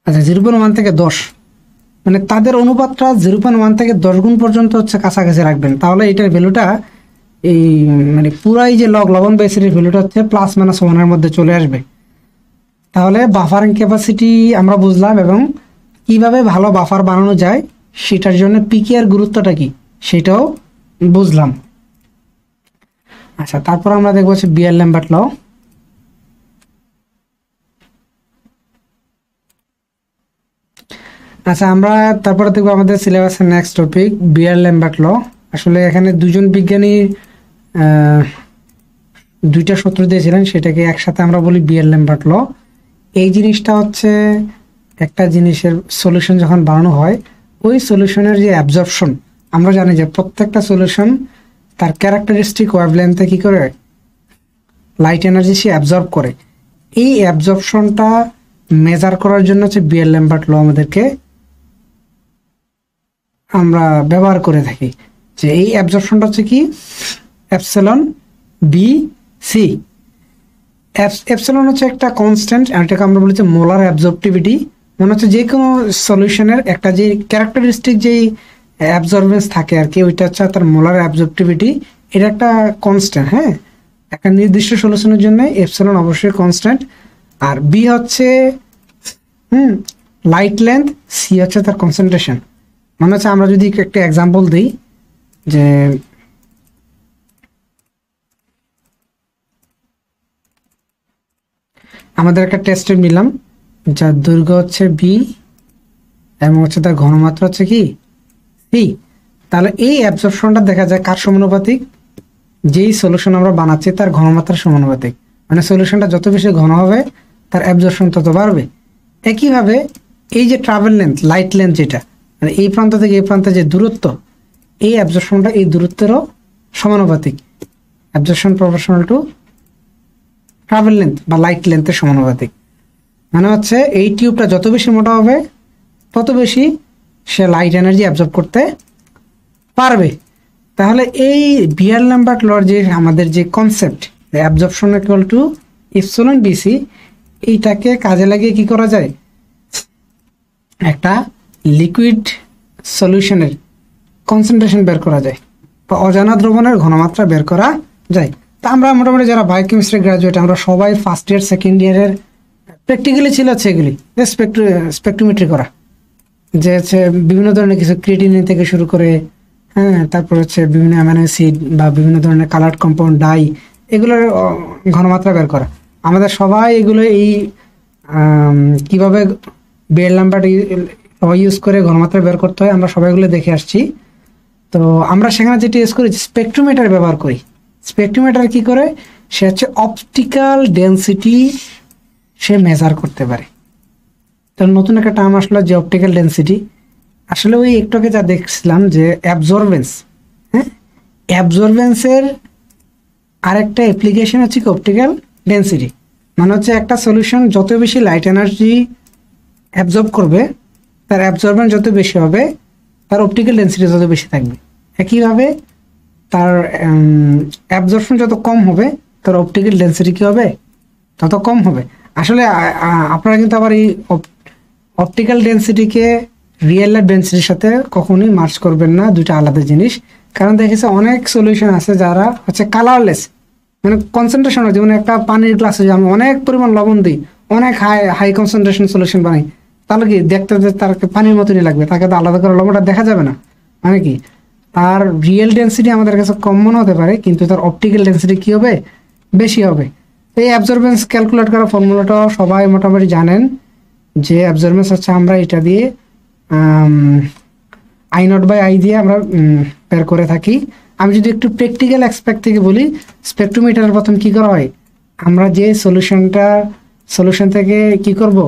আচ্ছা 0.1 থেকে 10, মানে তাদের অনুপাতটা 0.1 থেকে 10 গুণ পর্যন্ত হচ্ছে কাছাকাছি রাখবেন, তাহলে এটার ভ্যালুটা এই মানে পুরাই যে লবণ বা অ্যাসিডের ভ্যালুটা হচ্ছে প্লাস মাইনাস 1 এর মধ্যে চলে আসবে। তাহলে বাফারিং ক্যাপাসিটি আমরা বুঝলাম এবং কিভাবে ভালো বাফার বানানো যায় সেটার জন্য পিকে এর গুরুত্বটা কি সেটাও বুঝলাম। আচ্ছা, তারপর আমরা দেখবো হচ্ছে বিয়ার-ল্যাম্বার্ট ল। আচ্ছা, আমরা তারপরে দেখবো আমাদের সিলেবাসের নেক্সট টপিক বিয়ার-ল্যাম্বার্ট ল। আসলে এখানে দুজন বিজ্ঞানী দুইটা সূত্র দিয়েছিলেন, সেটাকে একসাথে আমরা বলি বিয়ার-ল্যাম্বার্ট ল। এই জিনিসটা হচ্ছে একটা জিনিসের সলিউশন যখন বানানো হয় ওই সলিউশনের যে অ্যাবজর্পশন, আমরা জানি যে প্রত্যেকটা সলিউশন তার ক্যারেক্টারিস্টিক ওয়েভলেন্থে কি করে লাইট এনার্জি সে অ্যাবজর্ব করে, এই অ্যাবজর্পশনটা মেজার করার জন্য হচ্ছে বিয়ার-ল্যাম্বার্ট ল আমাদেরকে আমরা ব্যবহার করে থাকি। যে এই অ্যাবজর্পশনটা হচ্ছে কি এপসিলন বি সি। এপসিলন হচ্ছে একটা কনস্ট্যান্ট, আর এটাকে আমরা বলি যে মোলার অ্যাবজর্পটিভিটি। মনে হচ্ছে যে কোনো সলিউশনের একটা যে ক্যারেক্টারিস্টিক যেই অ্যাবজর্বেন্স থাকে আর কি, ওইটা হচ্ছে তার মোলার অ্যাবজর্পটিভিটি, এটা একটা কনস্ট্যান্ট। হ্যাঁ, একটা নির্দিষ্ট সলিউশনের জন্য এপসিলন অবশ্যই কনস্ট্যান্ট। আর বি হচ্ছে লাইট লেন্থ, সি হচ্ছে তার কনসেন্ট্রেশন। মনে হচ্ছে আমরা যদি একটা এক্সাম্পল দিই যে আমাদের একটা টেস্টের নিলাম যার দৈর্ঘ্য হচ্ছে বি এবং হচ্ছে তার ঘনমাত্রা হচ্ছে কি সি। তাহলে এই অ্যাবজর্পশনটা দেখা যায় কার সমানুপাতিক, যেই সলিউশন আমরা বানাচ্ছি তার ঘনমাত্রার সমানুপাতিক। মানে সলিউশনটা যত বেশি ঘন হবে তার অ্যাবজর্পশন তত বাড়বে। একইভাবে এই যে ট্রাভেল লেন্থ, লাইট লেন্থ যেটা, মানে এই প্রান্ত থেকে এই প্রান্তে যে দূরত্ব, এই অ্যাবজর্পশনটা এই দূরত্বেরও সমানুপাতিক। Absorption proportional to travel length বা লাইট লেন্থের সমানুপাতিক। মানে হচ্ছে এই টিউবটা যত বেশি মোটা হবে তত বেশি সে লাইট এনার্জি অ্যাবজর্ব করতে পারবে। তাহলে এই বিয়ার-ল্যাম্বার্ট লর যে আমাদের যে concept absorption equal to epsilon BC, এইটাকে কাজে লাগিয়ে কি করা যায়, একটা লিকুইড সলিউশনের কনসেন্ট্রেশন বের করা যায় বা অজানা দ্রবণের ঘনমাত্রা বের করা যায়। তা আমরা মোটামুটি যারা বায়োকেমিস্ট্রি গ্রাজুয়েট আমরা সবাই ফার্স্ট ইয়ার সেকেন্ড ইয়ারের প্র্যাকটিক্যালি ছিল হচ্ছে এগুলি, স্পেকট্রোমেট্রি করা, যে হচ্ছে বিভিন্ন ধরনের কিছু ক্রিয়েটিনিন থেকে শুরু করে, হ্যাঁ, তারপর হচ্ছে বিভিন্ন অ্যামাইনো অ্যাসিড বা বিভিন্ন ধরনের কালার্ড কম্পাউন্ড, ডাই, এগুলোর ঘনমাত্রা বের করা। আমাদের সবাই এগুলো এই কিভাবে বিয়ার-ল্যাম্বার্ট সবাই ইউজ করে ঘনমাত্রা বের করতে হয় আমরা সবাই এগুলো দেখে আসছি। তো আমরা সেখানে যেটা ইউজ করি স্পেকট্রোমিটার ব্যবহার করি। স্পেকট্রোমিটার কি করে, সে হচ্ছে অপটিক্যাল ডেন্সিটি সে মেজার করতে পারে। তো নতুন একটা টার্ম আসলো যে অপটিক্যাল ডেন্সিটি। আসলে ওই একটু আগে যা দেখছিলাম যে অ্যাবজর্বেন্স, হ্যাঁ, অ্যাবজর্বেন্সের আরেকটা অ্যাপ্লিকেশন হচ্ছে কি অপটিক্যাল ডেন্সিটি। মানে হচ্ছে একটা সলিউশন যত বেশি লাইট এনার্জি অ্যাবজর্ব করবে তার অ্যাবজর্বেন্স যত বেশি হবে তার অপটিক্যাল ডেন্সিটি তত বেশি থাকবে। একইভাবে তার অ্যাবজর্পশন যত কম হবে তার অপটিক্যাল ডেন্সিটি কী হবে, তত কম হবে। আসলে আপনারা কিন্তু আবার এই অপটিক্যাল ডেন্সিটিকে রিয়েল লাইফ ডেন্সিটির সাথে কখনোই মার্চ করবেন না, দুটো আলাদা জিনিস। কারণ দেখেছে অনেক সলিউশন আছে যারা হচ্ছে কালারলেস, মানে কনসেন্ট্রেশন হয়, যেমন একটা পানির গ্লাসে যে আমি অনেক পরিমাণ লবণ দিই, অনেক হাই কনসেন্ট্রেশন সলিউশন বানাই, তাহলে কি দেখতে তার পানির মতনই লাগবে, তাকে তো আলাদা করে লবণটা দেখা যাবে না। মানে কি তার রিয়েল ডেন্সিটি আমাদের কাছে কম মনে হতে পারে কিন্তু তার অপটিক্যাল ডেন্সিটি কী হবে, বেশি হবে। এই অ্যাবজর্বেন্স ক্যালকুলেট করা ফর্মুলাটাও সবাই মোটামুটি জানেন যে অ্যাবজর্বেন্স হচ্ছে আমরা এটা দিয়ে I0/I দিয়ে আমরা বের করে থাকি। আমি যদি একটু প্র্যাকটিক্যাল অ্যাসপেক্ট থেকে বলি, স্পেকট্রোমিটারের প্রথম কী করা হয়, আমরা যে সলিউশন থেকে কি করব,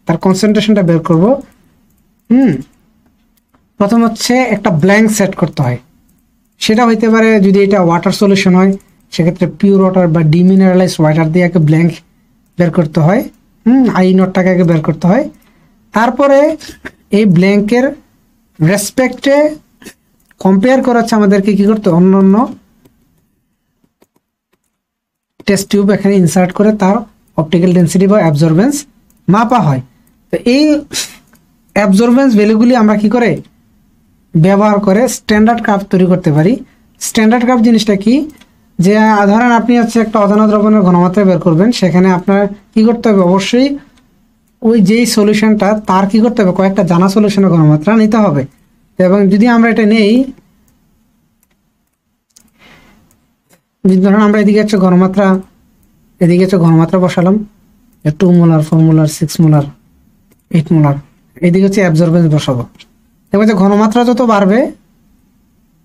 তার কনসেন্ট্রেশনটা বের করব। প্রথম হচ্ছে একটা ব্ল্যাঙ্ক সেট করতে হয়। সেটা হইতে পারে যদি এটা ওয়াটার সলিউশন হয় সেক্ষেত্রে পিওর ওয়াটার বা ডিমিনারেলাইজড ওয়াটার দিয়ে আগে ব্ল্যাঙ্ক বের করতে হয়। I0টাকে আগে বের করতে হয়। তারপরে এই ব্ল্যাঙ্কের রেসপেক্টে কম্পেয়ার করা হচ্ছে আমাদেরকে কী করতে, অন্য অন্য টেস্ট টিউব এখানে ইনসার্ট করে তার অপটিক্যাল ডেন্সিটি বা অ্যাবজর্বেন্স মাপা হয়। তো এই অ্যাবজর্বেন্স ভ্যালুগুলি আমরা কি করে ব্যবহার করে স্ট্যান্ডার্ড কার্ভ তৈরি করতে পারি। স্ট্যান্ডার্ড কার্ভ জিনিসটা কি, যে ধরেন আপনি হচ্ছে একটা অজানা দ্রবণের ঘনমাত্রা বের করবেন, সেখানে আপনার কি করতে হবে, অবশ্যই ওই যেই সলিউশনটা তার কি করতে হবে, কয়েকটা জানা সলিউশনের ঘনমাত্রা নিতে হবে। এবং যদি আমরা এটা নেই, ধরুন আমরা এদিকে হচ্ছে ঘনমাত্রা বসালাম 2 মোলার 4 মোলার 6 মোলার 8 মোলার, এদিকে হচ্ছে অ্যাবজর্বেন্স বসাবো। এবার যে ঘনমাত্রা যত বাড়বে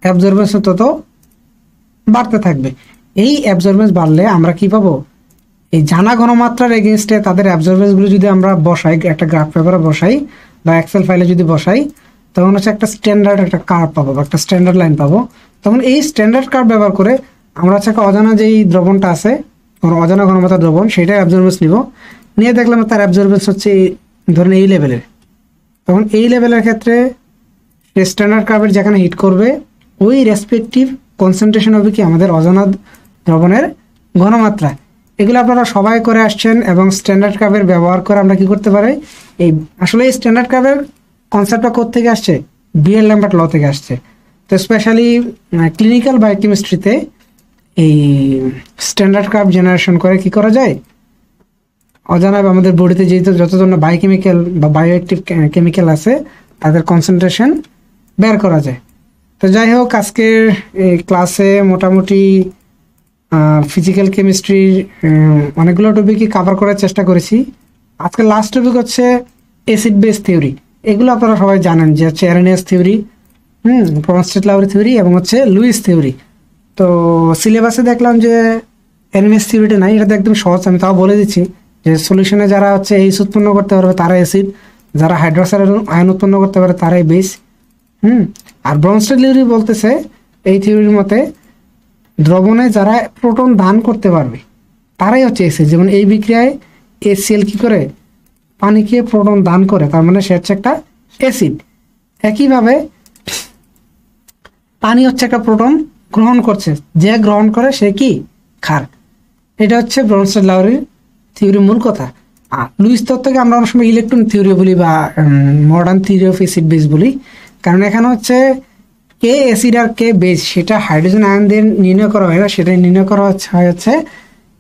অ্যাবজর্বেন্স তত বাড়তে থাকবে। এই অ্যাবজর্বেন্স বাড়লে আমরা কি পাবো, এই জানা ঘনমাত্রার এগেনস্টে তাদের অ্যাবজর্বেন্সগুলো যদি আমরা বসাই, একটা গ্রাফ পেপারে বসাই বা এক্সেল ফাইলে যদি বসাই, তখন হচ্ছে একটা স্ট্যান্ডার্ড একটা কার্ভ পাবো বা একটা স্ট্যান্ডার্ড লাইন পাবো। তখন এই স্ট্যান্ডার্ড কার্ভ ব্যবহার করে আমরা হচ্ছে একটা অজানা যেই দ্রবণটা আছে, অজানা ঘনমাত্রা দ্রবণ, সেটাই অ্যাবজর্বেন্স নিয়ে দেখলাম তার অ্যাবজর্বেন্স হচ্ছে ধরেন এই লেভেলের। তখন এই লেভেলের ক্ষেত্রে স্ট্যান্ডার্ড কার্ভের যেখানে হিট করবে ওই রেসপেক্টিভ কনসেন্ট্রেশন হবে কি আমাদের অজানা দ্রবণের ঘনমাত্রা। এগুলো আপনারা সবাই করে আসছেন এবং স্ট্যান্ডার্ড কার্ভের ব্যবহার করে আমরা কি করতে পারি, এই আসলে এই স্ট্যান্ডার্ড কার্ভের কনসেপ্টটা কোত্থেকে আসছে, বিয়ার-ল্যাম্বার্ট ল থেকে আসছে। তো স্পেশালি ক্লিনিক্যাল বায়োকেমিস্ট্রিতে এই স্ট্যান্ডার্ড কার্ভ জেনারেশন করে কি করা যায়, অজানা আমাদের বডিতে যেহেতু যত ধরনের বায়োকেমিক্যাল বা বায়োঅ্যাক্টিভ কেমিক্যাল আছে তাদের কনসেন্ট্রেশন বের করা যায়। তো যাই হোক, আজকের এই ক্লাসে মোটামুটি ফিজিক্যাল কেমিস্ট্রির অনেকগুলো টপিকই কভার করার চেষ্টা করেছি। আজকে লাস্ট টপিক হচ্ছে অ্যাসিড বেস থিওরি। এগুলো আপনারা সবাই জানেন যে হচ্ছে অ্যারেনিয়াস থিওরি, ব্রনস্টেড-লাউরি থিওরি এবং হচ্ছে লুইস থিওরি। তো সিলেবাসে দেখলাম যে এনএমএস থিওরিটা নাই, এটা তো একদম সহজ, আমি তাও বলে দিচ্ছি যে সলিউশনে যারা হচ্ছে এইচ উৎপন্ন করতে পারবে তারা অ্যাসিড, যারা হাইড্রোক্সাইড আয়ন উৎপন্ন করতে পারে তারাই বেস। আর ব্রনস্টেড-লাউরি বলতেছে এই থিওরির মতে দ্রবণে যারা প্রোটন দান করতে পারবে তারাই হচ্ছে অ্যাসিড। যেমন এই বিক্রিয়ায় HCl কি করে পানিকে প্রোটন দান করে, তার মানে সে হচ্ছে একটা অ্যাসিড। একইভাবে পানি হচ্ছে একটা প্রোটন গ্রহণ করছে, যে গ্রহণ করে সে কি ক্ষার। এটা হচ্ছে ব্রনস্টেড-লাউরির থিওরির মূল কথা। আর লুইস তত্ত্বকে আমরা অনেক সময় ইলেকট্রন থিওরি বলি বা modern theory of acid base বলি, কারণ এখানে হচ্ছে কে অ্যাসিড আর কে বেস সেটা হাইড্রোজেন আয়ন দিয়ে নির্ণয় করা হয় না, সেটা নির্ণয় করা হচ্ছে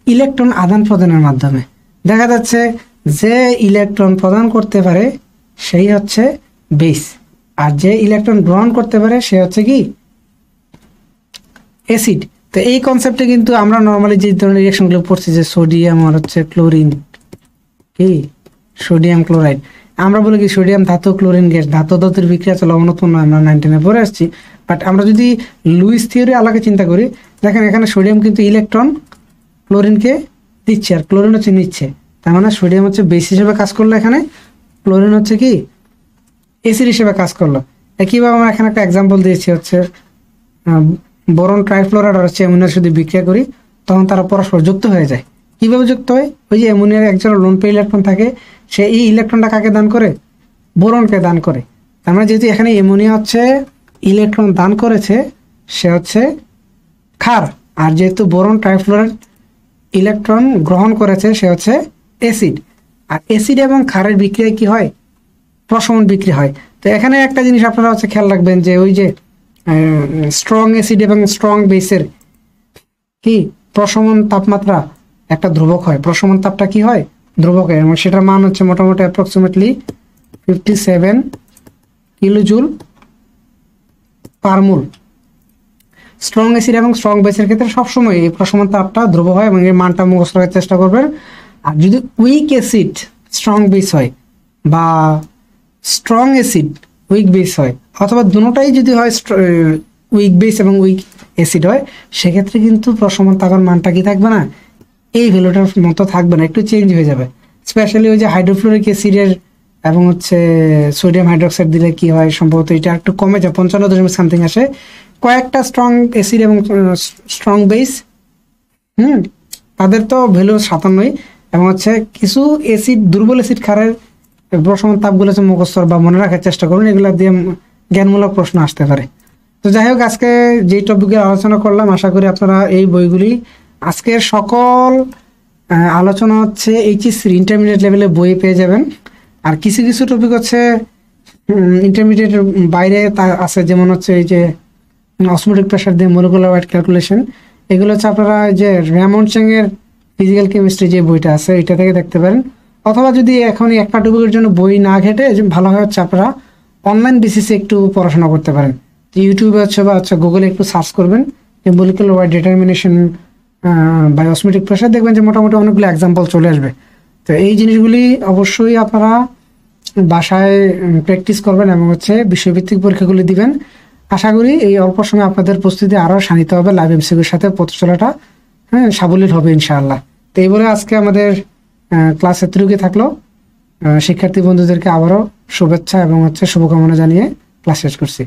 ইলেকট্রন আদান প্রদানের মাধ্যমে। দেখা যাচ্ছে যে ইলেকট্রন প্রদান করতে পারে সেই হচ্ছে বেস, আর যে ইলেকট্রন গ্রহণ করতে পারে সে হচ্ছে কি অ্যাসিড। তো এই কনসেপ্টে কিন্তু আমরা নর্মালি যে ধরনের রিয়াকশনগুলো পড়ছি যে সোডিয়াম আর হচ্ছে ক্লোরিন, কি সোডিয়াম ক্লোরাইড, আমরা বলি কি সোডিয়াম ধাতু ক্লোরিন গ্যাস, ধাতু ধাতুর বিক্রিয়া চলে লবণ উৎপন্ন, আমরা 19 পড়ে আসছি। বাট আমরা যদি লুইস থিওরি আলাকে চিন্তা করি, দেখেন এখানে সোডিয়াম কিন্তু ইলেকট্রন ক্লোরিনকে দিচ্ছে আর ক্লোরিন হচ্ছে নিচ্ছে, তার মানে সোডিয়াম হচ্ছে বেস হিসেবে কাজ করলো, এখানে ক্লোরিন হচ্ছে কি অ্যাসিড হিসেবে কাজ করলো। একইভাবে আমরা এখানে একটা এক্সাম্পল দিয়েছি হচ্ছে বোরন ট্রাইফ্লোরাইড আর হচ্ছে অ্যামোনিয়ার সাথে বিক্রিয়া করি, তখন তারা পরস্পর যুক্ত হয়ে যায়। কিভাবে যুক্ত হয়? ওই যে অ্যামোনিয়ার একজন লোন পে ইলেকট্রন থাকে, সে এই ইলেকট্রনটা কাকে দান করে? বোরনকে দান করে। তার মানে যেহেতু এখানে অ্যামোনিয়া হচ্ছে ইলেকট্রন দান করেছে, সে হচ্ছে ক্ষার, আর যেহেতু বোরন ট্রাইফ্লোরাইড ইলেকট্রন গ্রহণ করেছে সে হচ্ছে অ্যাসিড। আর অ্যাসিড এবং ক্ষারের বিক্রিয়ায় কি হয়? প্রশমন বিক্রিয়া হয়। তো এখানে একটা জিনিস আপনারা হচ্ছে খেয়াল রাখবেন যে ওই যে স্ট্রং অ্যাসিড এবং স্ট্রং বেসের কি প্রশমন তাপমাত্রা একটা ধ্রুবক হয়, প্রশমন তাপটা কি হয়? ধ্রুবক হয়, এবং সেটার মান হচ্ছে মোটামুটি অ্যাপ্রক্সিমেটলি 57 কিলোজুল পার মোল। স্ট্রং অ্যাসিড এবং স্ট্রং বেসের ক্ষেত্রে সবসময় এই প্রশমন তাপটা ধ্রুবক হয় এবং এর মানটা মুখস্থ রাখার চেষ্টা করবেন। আর যদি উইক অ্যাসিড স্ট্রং বেস হয় বা স্ট্রং অ্যাসিড উইক বেস হয়, অথবা দুটোটাই যদি হয় উইক বেস এবং উইক অ্যাসিড হয়, সেক্ষেত্রে কিন্তু প্রশমন তাপের মানটা কি থাকবে না, এই ভ্যালুটার মতো থাকবে না, একটু চেঞ্জ হয়ে যাবে। স্পেশালি ওই যে হাইড্রোফ্লোরিক অ্যাসিডের এবং হচ্ছে সোডিয়াম হাইড্রোক্সাইড দিলে কি হয়, সম্ভবত এটা একটু কমে যায়, 55 সামথিং আসে। কয়েকটা স্ট্রং অ্যাসিড এবং স্ট্রং বেস তাদের তো ভ্যালু 57, এবং হচ্ছে কিছু অ্যাসিড দুর্বল অ্যাসিড ক্ষারের প্রশমন তাপগুলো হচ্ছে মুখস্থ বা মনে রাখার চেষ্টা করুন, এগুলো দিয়ে জ্ঞানমূলক প্রশ্ন আসতে পারে। তো যাই হোক, আজকে যেই টপিকে আলোচনা করলাম, আশা করি আপনারা এই বইগুলি, আজকের সকল আলোচনা হচ্ছে এইচএসসি ইন্টারমিডিয়েট লেভেলে বই পেয়ে যাবেন। আর কিছু কিছু টপিক হচ্ছে ইন্টারমিডিয়েটের বাইরে আছে, যেমন হচ্ছে এই যে অসমোটিক প্রেশার দিয়ে মলিকুলার ওয়েট ক্যালকুলেশন, এগুলো হচ্ছে আপনারা যে রেমন্ড চ্যাং এর ফিজিক্যাল কেমিস্ট্রি যে বইটা আছে এটা থেকে দেখতে পারেন। অথবা যদি এখন একটা টপিকের জন্য বই না ঘেটে ভালো হয় হচ্ছে আপনারা অনলাইন বেসিসে একটু পড়াশোনা করতে পারেন। ইউটিউবে হচ্ছে বা হচ্ছে গুগলে একটু সার্চ করবেন যে molecular weight determination by osmotic pressure, দেখবেন যে মোটামুটি অনেকগুলো এক্সাম্পল চলে আসবে। তো এই জিনিসগুলি অবশ্যই আপনারা বাসায় প্র্যাকটিস করবেন এবং হচ্ছে বিষয়ভিত্তিক পরীক্ষাগুলি দিবেন। আশা করি এই অল্প সময় আপনাদের প্রস্তুতি আরও শানিত হবে, লাইভ এমসিকিউর সাথে পথ চলাটা সাবলীল হবে ইনশাআল্লাহ। তো এই বলে আজকে আমাদের ক্লাস এতটুকু থাকলো। শিক্ষার্থী বন্ধুদেরকে আবারও শুভেচ্ছা এবং হচ্ছে শুভকামনা জানিয়ে ক্লাস শেষ করছি।